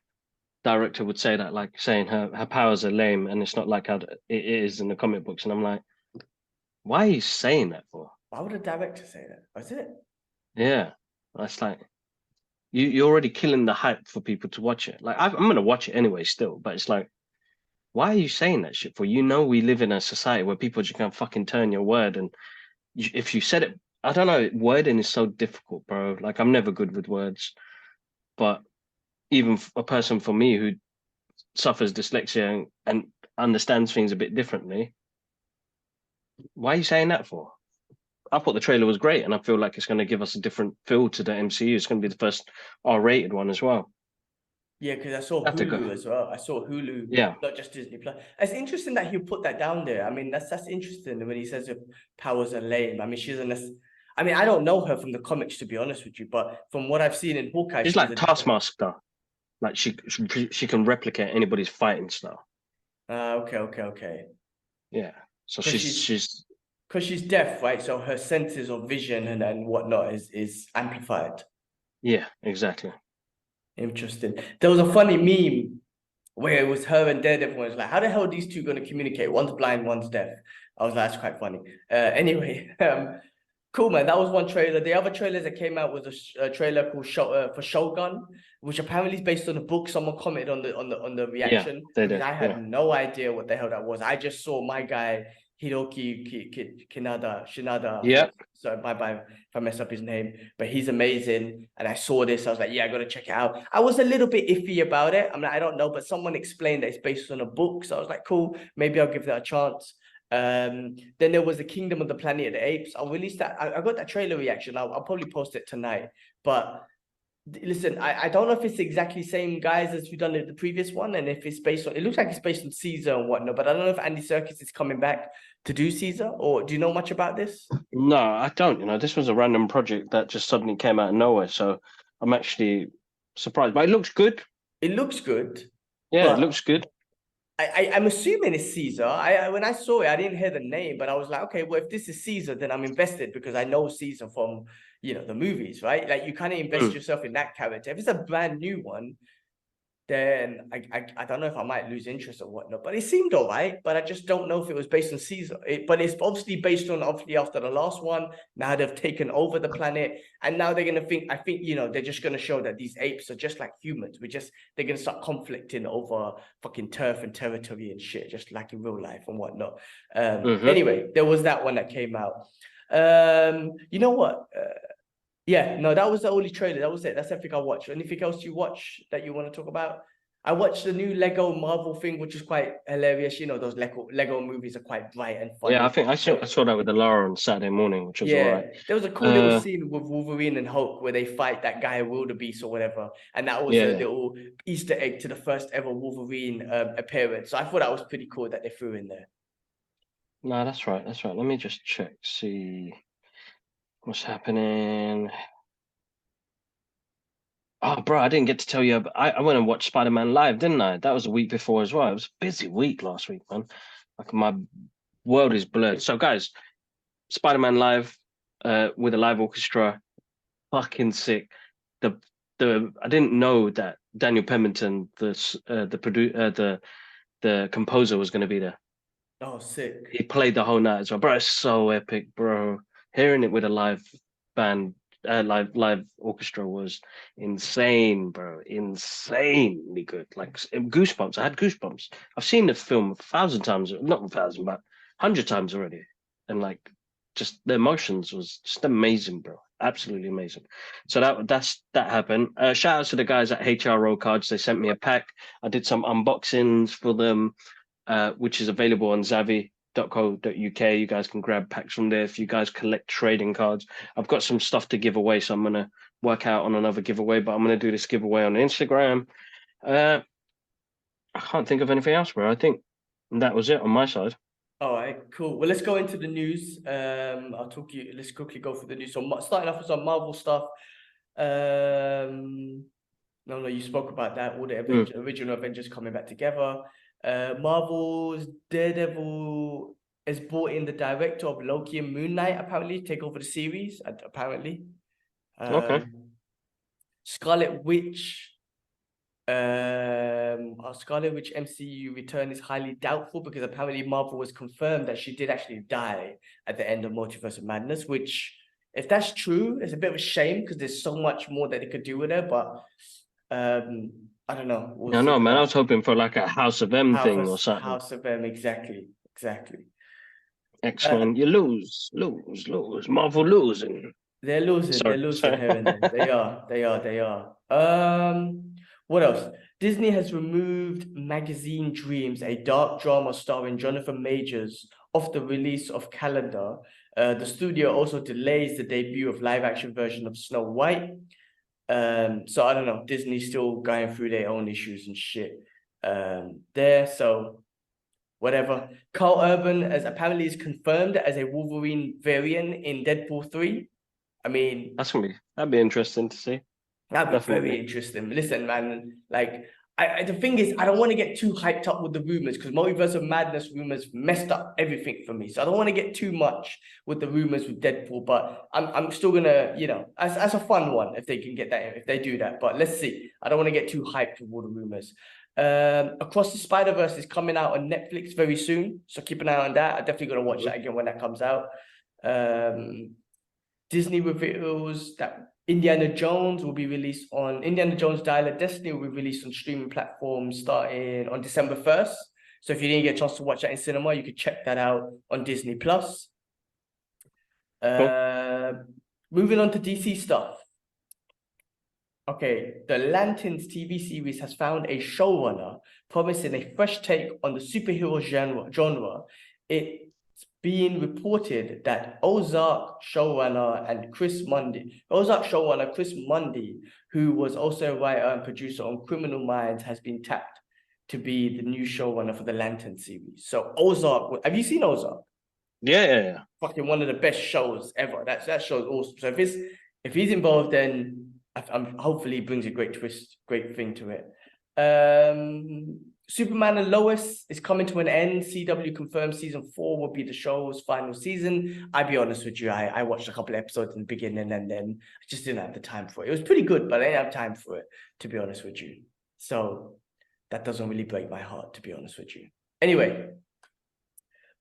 director would say that, like saying her powers are lame and it's not like how it is in the comic books. And I'm like, why are you saying that for? Why would a director say that? Was it? Yeah, that's like you're already killing the hype for people to watch it. Like I'm gonna watch it anyway, still, but it's like, why are you saying that shit for? You know, we live in a society where people just can't fucking turn your word, and if you said it, I don't know, wording is so difficult, bro. Like I'm never good with words, but even a person for me who suffers dyslexia and understands things a bit differently, why are you saying that for? I thought the trailer was great, and I feel like it's going to give us a different feel to the MCU. It's going to be the first R-rated one as well. Yeah, because I saw Have to go. Hulu as well. I saw Hulu, Yeah, not just Disney Plus. It's interesting that he put that down there. I mean, that's interesting when he says her powers are lame. I mean, she's a I mean, I don't know her from the comics, to be honest with you, but from what I've seen in Hawkeye, she's she's like a Taskmaster. Like she can replicate anybody's fighting style. okay. Yeah. So Because she's deaf, right? So her senses of vision and whatnot is amplified. yeah, exactly. Interesting. There was a funny meme where it was her and Daredevil. Was like, how the hell are these two going to communicate? One's blind, one's deaf. I was like, that's quite funny. Anyway, cool, man. That was one trailer. The other trailers that came out was a trailer called for Shogun, which apparently is based on a book. Someone commented on the Yeah, reaction they because did. I had no idea what the hell that was. I just saw my guy Hiroki Shinada. Yeah. So bye if I mess up his name, but he's amazing. And I saw this, I was like, yeah, I gotta check it out. I was a little bit iffy about it. I mean, I don't know, but someone explained that it's based on a book, so I was like, cool, maybe I'll give that a chance. Then there was the Kingdom of the Planet of the Apes. I'll release that. I got that trailer reaction. I'll probably post it tonight. But listen, I don't know if it's exactly the same guys as we've done the previous one, and if it's based on, it looks like it's based on Caesar and whatnot, but I don't know if Andy Serkis is coming back to do Caesar, or do you know much about this? No, I don't. You know, this was a random project that just suddenly came out of nowhere. So I'm actually surprised. But it looks good. It looks good, Yeah, it but looks good. I'm assuming it's Caesar. When I saw it, I didn't hear the name, but I was like, okay, well, if this is Caesar, then I'm invested because I know Caesar from, the movies, right? Like you kind of invest Mm. yourself in that character. If it's a brand new one, then I don't know if I might lose interest or whatnot. But it seemed all right. But I just don't know if it was based on Caesar. But it's obviously based on obviously after the last one. Now they've taken over the planet, and now they're gonna think. I think they're just gonna show that these apes are just like humans. They're gonna start conflicting over fucking turf and territory and shit, just like in real life and whatnot. Anyway, there was that one that came out. You know what? Yeah, no, that was the only trailer. That was it. That's everything I watched. Anything else you watch that you want to talk about? I watched the new Lego Marvel thing, which is quite hilarious. Those Lego movies are quite bright and Yeah, I funny. think I saw that with the Lara on Saturday morning, which was all Yeah, right. there was a cool little scene with Wolverine and Hulk where they fight that guy Wildebeest or whatever, and that was a Yeah. little Easter egg to the first ever Wolverine appearance. So I thought that was pretty cool that they threw in there. No, that's right. That's right. Let me just check, see what's happening. Oh, bro, I didn't get to tell you, but I went and watched Spider-Man live, didn't I? That was a week before as well. It was a busy week last week, man. Like my world is blurred. So, guys, Spider-Man live with a live orchestra, fucking sick. The I didn't know that Daniel Pemberton, the composer, was going to be there. Oh, sick. He played the whole night as well, bro. It's so epic, bro. Hearing it with a live band, live orchestra was insane, bro. Insanely good. Like goosebumps. I had goosebumps. I've seen the film 1,000 times, not 1,000, but 100 times already, and like just the emotions was just amazing, bro. Absolutely amazing. So that happened. Shout out to the guys at HR Roll Cards. They sent me a pack. I did some unboxings for them. Which is available on Zavvi.co.uk. You guys can grab packs from there if you guys collect trading cards. I've got some stuff to give away, so I'm gonna work out on another giveaway, but I'm gonna do this giveaway on Instagram. I can't think of anything else, bro. I think that was it on my side. All right, cool. Well, let's go into the news. Let's quickly go through the news. So starting off with some Marvel stuff. No, you spoke about that. All the original Avengers coming back together. Marvel's Daredevil has brought in the director of Loki and Moon Knight, apparently, take over the series, apparently. Okay. Scarlet Witch Our Scarlet Witch MCU return is highly doubtful because apparently Marvel was confirmed that she did actually die at the end of Multiverse of Madness, which, if that's true, it's a bit of a shame because there's so much more that they could do with her. But I don't know. We'll No, see. no, man. I was hoping for like a House of M thing or something. House of M, exactly. X-Men, you lose. Marvel losing. They're Sorry, losing sorry. here and there. They are. What else? Disney has removed Magazine Dreams, a dark drama starring Jonathan Majors, off the release of calendar. The studio also delays the debut of live-action version of Snow White. So I don't know. Disney's still going through their own issues and shit. There, so whatever. Carl Urban apparently is confirmed as a Wolverine variant in Deadpool 3. I mean, That'd be interesting to see. that'd be Definitely. very interesting. Listen, man, like the thing is, I don't want to get too hyped up with the rumors because Multiverse of Madness rumors messed up everything for me. So I don't want to get too much with the rumors with Deadpool, but I'm still gonna, as a fun one if they can get that, if they do that. But let's see. I don't want to get too hyped with all the rumors. Across the Spider-Verse is coming out on Netflix very soon, so keep an eye on that. I'm definitely gonna watch that again when that comes out. Disney reveals that Indiana Jones Dial of Destiny will be released on streaming platforms starting on December 1st. So if you didn't get a chance to watch that in cinema, you could check that out on Disney Plus. Moving on to DC stuff. Okay, the Lanterns TV series has found a showrunner promising a fresh take on the superhero genre. It's being reported that Ozark showrunner Chris Mundy, who was also a writer and producer on Criminal Minds, has been tapped to be the new showrunner for the Lantern series. So Ozark, have you seen Ozark? Yeah. Fucking one of the best shows ever. That show's awesome. So if he's involved, then hopefully he brings a great twist, great thing to it. Superman and Lois is coming to an end. CW confirmed season 4 will be the show's final season. I'll be honest with you, I watched a couple of episodes in the beginning and then I just didn't have the time for it. It was pretty good, but I didn't have time for it, to be honest with you. So that doesn't really break my heart, to be honest with you. Anyway,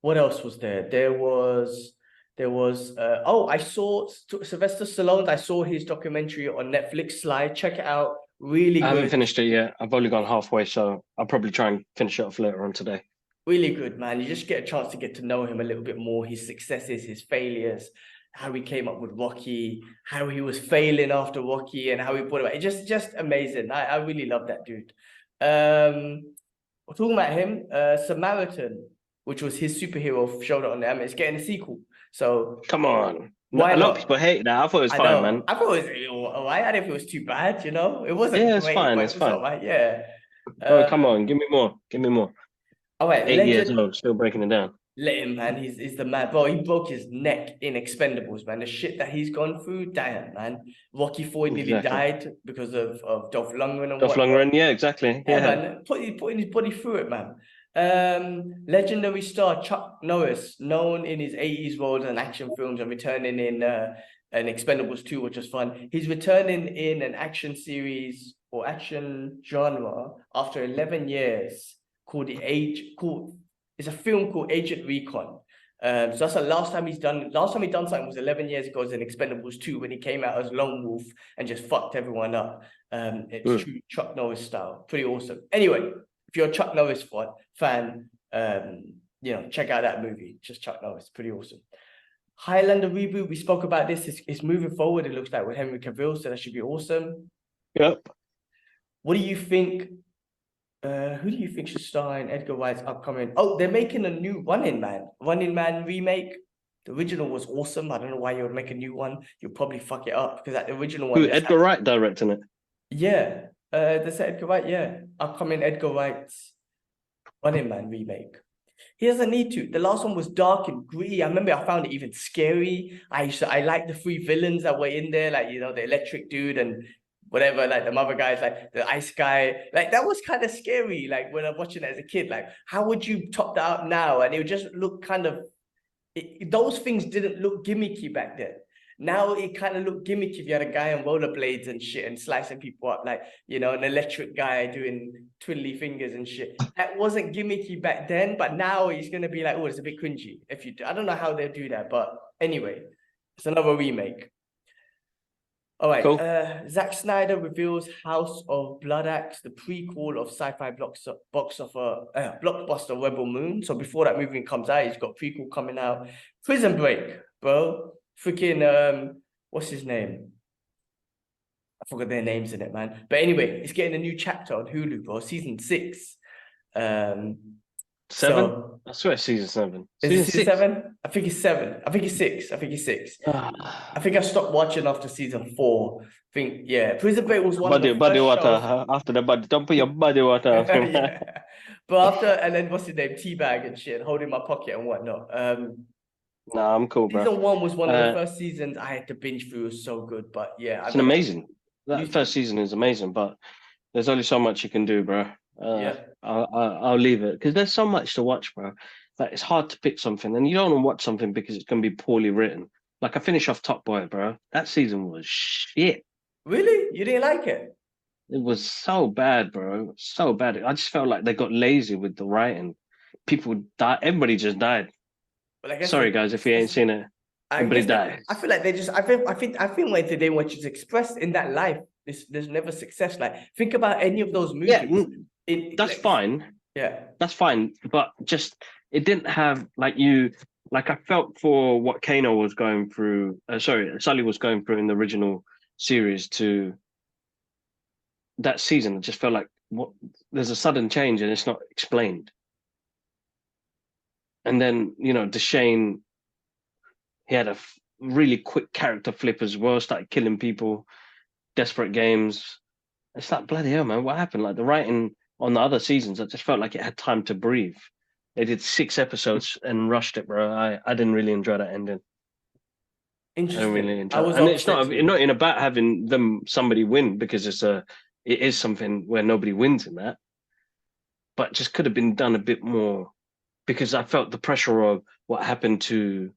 what else was there? There was I saw Sylvester Stallone. I saw his documentary on Netflix, Sly. Check it out. Really good. I haven't finished it yet. I've only gone halfway, so I'll probably try and finish it off later on today. Really good, man. You just get a chance to get to know him a little bit more, his successes, his failures, how he came up with Rocky, how he was failing after Rocky, and how he brought it back. It's just amazing. I really love that dude. We're talking about him, Samaritan, which was his superhero show on there. I mean, it's getting a sequel. So come on. Why a lot of people hate that. I thought it was fine, man. I thought it was all right. I didn't think it was too bad, It wasn't great, it's fine. It's fine. All right, yeah. Oh, come on, give me more. All right, 8 years old, still breaking it down. Let him, man. He's the man. Bro, he broke his neck in Expendables, man. The shit that he's gone through, damn, man. Rocky IV nearly died because of Dolph Lundgren and Dolph Lundgren, yeah, exactly. Yeah, man. Putting his body through it, man. Legendary star Chuck Norris, known in his 80s roles in action films and returning in an Expendables 2, which was fun. He's returning in an action series or action genre after 11 years it's a film called Agent Recon. So that's the last time he done something was 11 years ago in Expendables 2 when he came out as Lone Wolf and just fucked everyone up. It's true Chuck Norris style. Pretty awesome. Anyway, if you're a Chuck Norris fan, check out that movie. Just Chuck Norris, pretty awesome. Highlander reboot, we spoke about this. It's moving forward, it looks like, with Henry Cavill, so that should be awesome. Yep. What do you think? Who do you think should star in Edgar Wright's upcoming? Oh, they're making a new Running Man remake. The original was awesome. I don't know why you would make a new one. You'll probably fuck it up because that original one. Edgar Wright directing it? Yeah. That's Edgar Wright, yeah. Upcoming Edgar Wright's Running Man remake. He doesn't need to. The last one was dark and gritty. I remember I found it even scary. I liked the 3 villains that were in there, like, the electric dude and whatever, like the other guys, like the ice guy. Like, that was kind of scary, like, when I'm watching it as a kid. Like, how would you top that out now? And it would just look kind of... those things didn't look gimmicky back then. Now it kind of looked gimmicky if you had a guy on rollerblades and shit and slicing people up, like, you know, an electric guy doing twiddly fingers and shit. That wasn't gimmicky back then, but now it's gonna be like, oh, it's a bit cringy. If you, I don't know how they'll do that, but anyway, it's another remake. All right, Cool. Zack Snyder reveals House of Blood Axe, the prequel of sci-fi blockbuster Rebel Moon. So before that movie comes out, he's got a prequel coming out. Prison Break, bro. Freaking what's his name? I forgot their names in it, man. But anyway, it's getting a new chapter on Hulu, bro. Season 6. 7? So I swear, season 7. is it season 7? I think it's 7. I think it's 6. I think it's 6. I think I stopped watching after season 4. I think, yeah, Prison Break was one of the Body first water. shows. After the body, don't put your body water. Yeah. But after, and then what's his name? Teabag and shit, holding my pocket and whatnot. Nah, I'm cool, bro. Season 1 was one of the first seasons I had to binge through. It was so good. But yeah, it's amazing. That first season is amazing, but there's only so much you can do, bro. Yeah. I'll leave it because there's so much to watch, bro. Like it's hard to pick something, and you don't want to watch something because it's gonna be poorly written. Like I finished off Top Boy, bro. That season was shit. Really? You didn't like it? It was so bad, bro. So bad. I just felt like they got lazy with the writing. People died. Everybody just died. Well, I guess Sorry, guys, if you ain't seen it. Everybody died. I feel like they just. I feel like they want you to express in that life. There's never success. Like think about any of those movies. Yeah, that's fine. Yeah, that's fine. But just it didn't have like you. Like I felt for what Kano was going through. Sully was going through in the original series to that season. It just felt like there's a sudden change and it's not explained. And then Deshane, he had a really quick character flip as well. Started killing people, desperate games. It's like bloody hell, man. What happened? Like the writing on the other seasons, I just felt like it had time to breathe. They did 6 episodes and rushed it, bro. I didn't really enjoy that ending. Interesting. I don't really enjoy it. And it's not in about having somebody win because it is something where nobody wins in that. But just could have been done a bit more because I felt the pressure of what happened to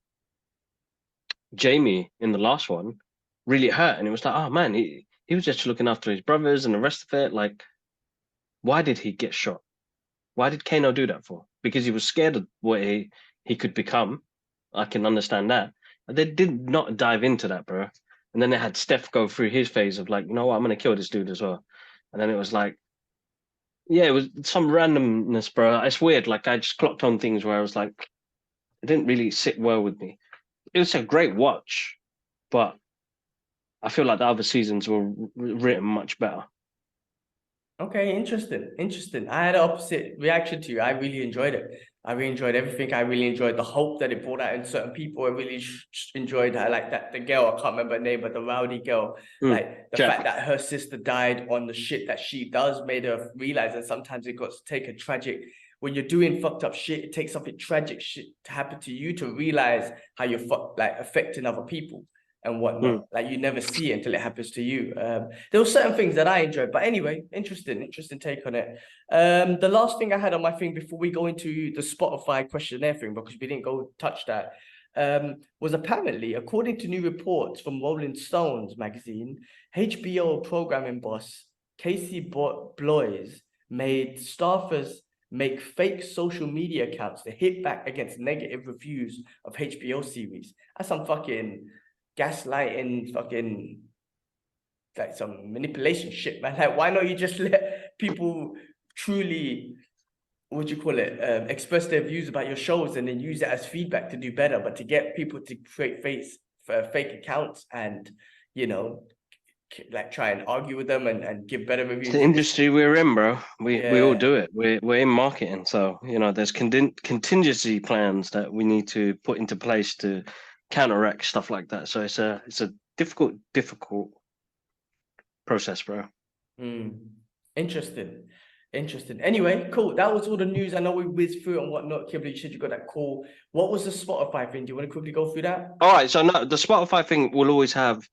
Jamie in the last one really hurt. And it was like, oh man, he was just looking after his brothers and the rest of it. Like, why did he get shot? Why did Kano do that for? Because he was scared of what he could become. I can understand that. But they did not dive into that, bro. And then they had Steph go through his phase of like, you know what, I'm going to kill this dude as well. And then it was like, yeah, it was some randomness, bro. It's weird. Like I just clocked on things where I was like, it didn't really sit well with me. It was a great watch, but I feel like the other seasons were written much better. Okay, interesting. I had an opposite reaction to you. I really enjoyed it. I really enjoyed everything. I really enjoyed the hope that it brought out in certain people. I really enjoyed that. Like the girl, I can't remember her name, but the rowdy girl. Like the fact that her sister died on the shit that she does made her realize that sometimes it got to take a tragic. When you're doing fucked up shit, it takes something tragic shit to happen to you to realize how you're affecting other people and whatnot. Like you never see it until it happens to you. There were certain things that I enjoyed, but anyway, interesting take on it. The last thing I had on my thing before we go into the Spotify questionnaire thing, because we didn't go touch that, was apparently, according to new reports from Rolling Stones magazine, HBO programming boss Casey Bloys made staffers make fake social media accounts to hit back against negative reviews of HBO series. That's some fucking gaslighting, fucking like some manipulation shit, man. Like, why not you just let people truly, what do you call it, express their views about your shows and then use it as feedback to do better? But to get people to create fake accounts and like try and argue with them and give better reviews. It's the industry we're in, bro. We all do it. We're in marketing, so there's contingency plans that we need to put into place to counteract stuff like that. So it's a difficult process, bro. Interesting. Anyway, cool. That was all the news. I know we whizzed through it and whatnot. Kibble, you said you got that call. What was the Spotify thing? Do you want to quickly go through that? All right. So no, the Spotify thing will always have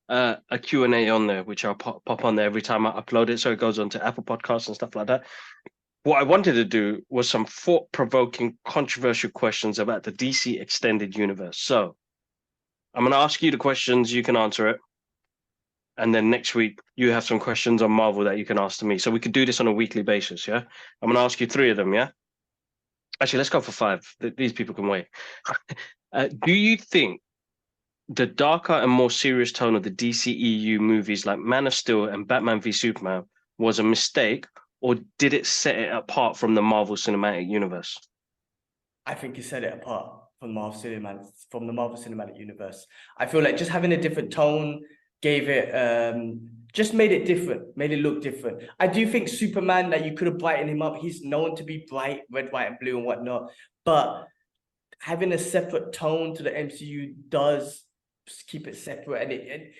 a Q&A on there, which I'll pop on there every time I upload it. So it goes on to Apple Podcasts and stuff like that. What I wanted to do was some thought-provoking, controversial questions about the DC Extended Universe. So I'm going to ask you the questions, you can answer it. And then next week, you have some questions on Marvel that you can ask to me. So we could do this on a weekly basis, yeah? I'm going to ask you 3 of them, yeah? Actually, let's go for 5. These people can wait. Do you think the darker and more serious tone of the DCEU movies like Man of Steel and Batman v Superman was a mistake, or did it set it apart from the Marvel Cinematic Universe? I think it set it apart from the Marvel Cinematic Universe. I feel like just having a different tone gave it just made it different, made it look different. I do think Superman, that you could have brightened him up. He's known to be bright, red, white, and blue and whatnot. But having a separate tone to the MCU does keep it separate,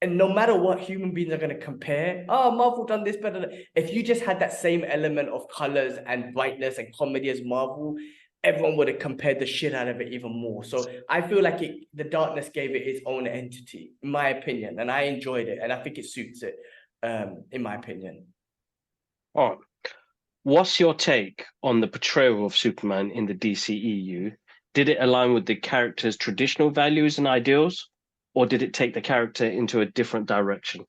and no matter what, human beings are going to compare. Oh, Marvel done this better. If you just had that same element of colors and brightness and comedy as Marvel, everyone would have compared the shit out of it even more. So I feel like the darkness gave it its own entity, in my opinion, and I enjoyed it, and I think it suits it, in my opinion. All right. What's your take on the portrayal of Superman in the DCEU? Did it align with the character's traditional values and ideals, or did it take the character into a different direction?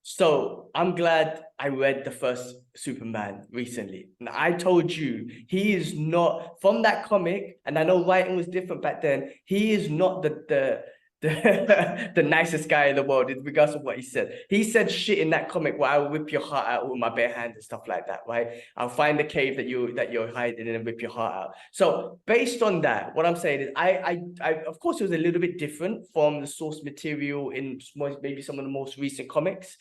So I'm glad I read the first Superman recently. And I told you, he is not from that comic, and I know writing was different back then. He is not the nicest guy in the world in regards to what he said. He said shit in that comic where I will rip your heart out with my bare hands and stuff like that, right? I'll find the cave that you're hiding in and rip your heart out. So based on that, what I'm saying is I of course it was a little bit different from the source material in maybe some of the most recent comics.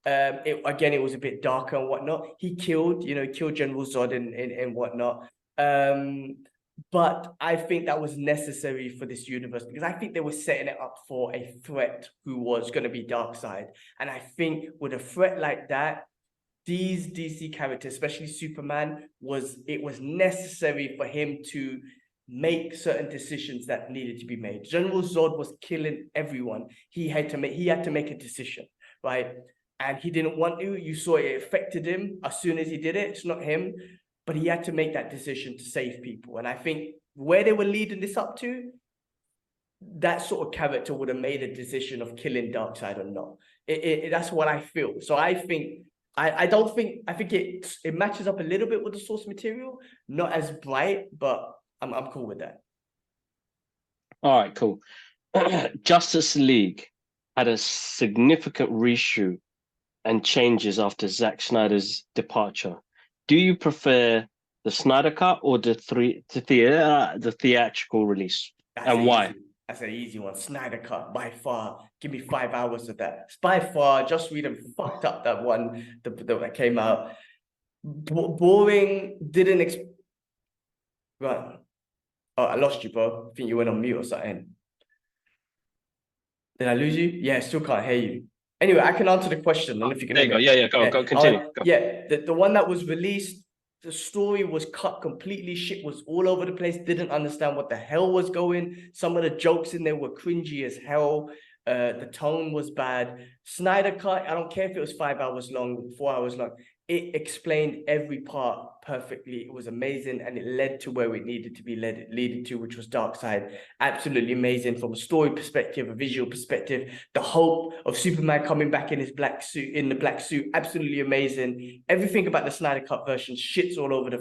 It was a bit darker and whatnot. He killed General Zod and whatnot. But I think that was necessary for this universe, because I think they were setting it up for a threat who was going to be Darkseid. And I think with a threat like that, these DC characters, especially Superman, it was necessary for him to make certain decisions that needed to be made. General Zod was killing everyone. He had to make a decision, right? And he didn't want to. You saw it affected him as soon as he did it. It's not him, but he had to make that decision to save people. And I think where they were leading this up to, that sort of character would have made a decision of killing Darkseid or not. That's what I feel. So I think I think it matches up a little bit with the source material, not as bright, but I'm cool with that. All right, cool. Justice League had a significant reshoot and changes after Zack Snyder's departure. Do you prefer the Snyder Cut or the theatrical release? And why? That's an easy one. Snyder Cut, by far. Give me 5 hours of that. It's by far. Joss Whedon fucked up that one that came out. Boring. Right. Oh, I lost you, bro. I think you went on mute or something. Did I lose you? Yeah, I still can't hear you. Anyway, I can answer the question. And if you can there you go. Yeah, go continue. Go. Yeah, the one that was released, the story was cut completely. Shit was all over the place. Didn't understand what the hell was going. Some of the jokes in there were cringy as hell. The tone was bad. Snyder Cut, I don't care if it was 5 hours long, 4 hours long. It explained every part perfectly. It was amazing, and it led to where it needed to be leading to, which was Darkseid. Absolutely amazing from a story perspective, a visual perspective. The hope of Superman coming back in the black suit, absolutely amazing. Everything about the Snyder Cut version shits all over the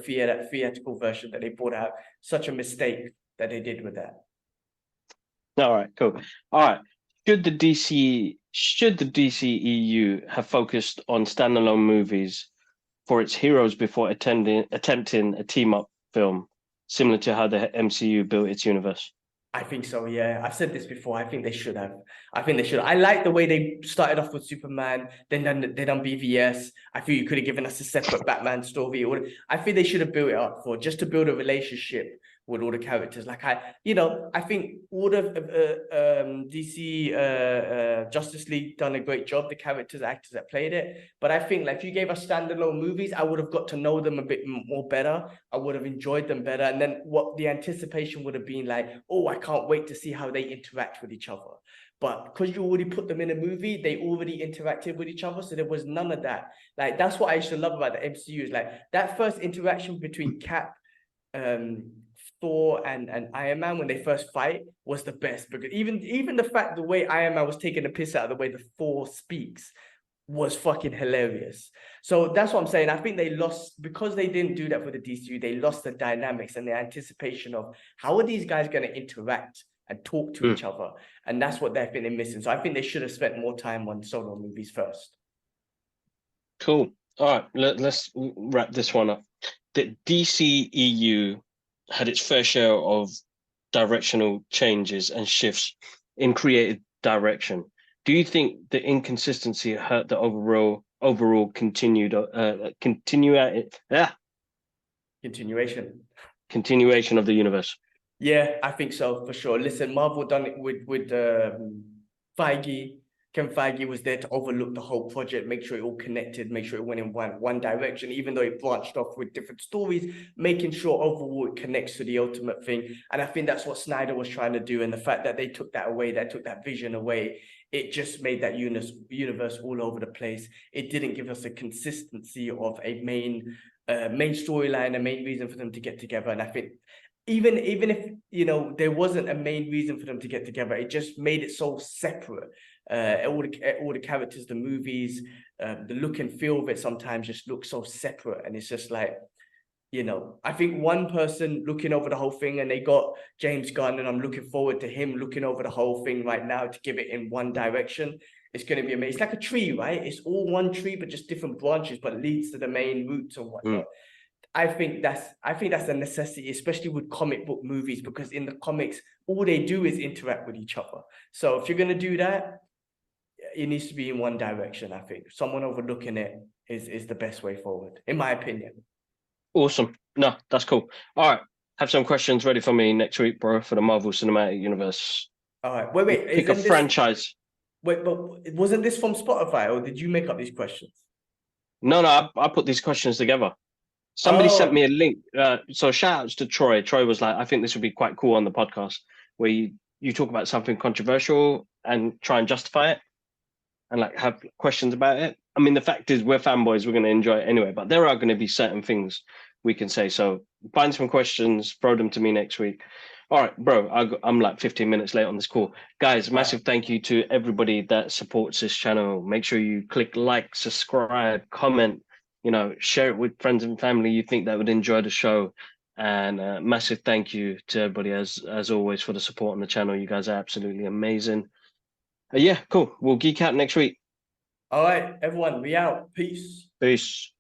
theatrical version that they brought out. Such a mistake that they did with that. All right, cool. All right. Should the DCEU have focused on standalone movies for its heroes before attempting a team-up film, similar to how the MCU built its universe? I think so, yeah. I've said this before. I think they should have. I like the way they started off with Superman, then they done BVS. I feel you could have given us a separate Batman story. I think they should have built it up just to build a relationship with all the characters. Like I think all of DC Justice League done a great job. The characters, actors that played it. But I think like if you gave us standalone movies, I would have got to know them a bit more better. I would have enjoyed them better. And then what the anticipation would have been like, oh, I can't wait to see how they interact with each other. But because you already put them in a movie, they already interacted with each other. So there was none of that. Like, that's what I used to love about the MCU is like that first interaction between Cap Thor and Iron Man when they first fight was the best, because even the fact the way Iron Man was taking the piss out of the way the Thor speaks was fucking hilarious. So that's what I'm saying. I think they lost, because they didn't do that for the DCU, they lost the dynamics and the anticipation of how are these guys going to interact and talk to each other. And that's what they've been missing. So I think they should have spent more time on solo movies first. Cool. All right, let's wrap this one up. The DCEU had its fair share of directional changes and shifts in creative direction. Do you think the inconsistency hurt the overall continuation of the universe? Yeah, I think so, for sure. Listen, Marvel done it with Feige. Kevin Feige was there to overlook the whole project, make sure it all connected, make sure it went in one direction, even though it branched off with different stories, making sure overall it connects to the ultimate thing. And I think that's what Snyder was trying to do. And the fact that they took that away, that took that vision away, it just made that universe all over the place. It didn't give us a consistency of a main storyline, a main reason for them to get together. And I think even if, you know, there wasn't a main reason for them to get together, it just made it so separate. All the characters, the movies, the look and feel of it sometimes just looks so separate. And it's just like, you know, I think one person looking over the whole thing, and they got James Gunn, and I'm looking forward to him looking over the whole thing right now to give it in one direction. It's going to be amazing. It's like a tree, right? It's all one tree, but just different branches, but leads to the main roots and whatnot. I think that's a necessity, especially with comic book movies, because in the comics, all they do is interact with each other. So if you're going to do that, it needs to be in one direction. I think someone overlooking it is the best way forward, in my opinion. Awesome. No, that's cool. All right. Have some questions ready for me next week, bro, for the Marvel Cinematic Universe. All right. Wait. Pick a franchise. Wait, but wasn't this from Spotify, or did you make up these questions? No, I put these questions together. Somebody sent me a link. So shout outs to Troy. Troy was like, I think this would be quite cool on the podcast, where you talk about something controversial and try and justify it and like have questions about it. I mean, the fact is we're fanboys, we're going to enjoy it anyway, but there are going to be certain things we can say. So find some questions, throw them to me next week. All right, bro, I'm like 15 minutes late on this call. Guys, massive thank you to everybody that supports this channel. Make sure you click like, subscribe, comment, you know, share it with friends and family you think that would enjoy the show. And massive thank you to everybody, as always, for the support on the channel. You guys are absolutely amazing. Yeah, cool. We'll geek out next week. All right, everyone, we out. Peace. Peace.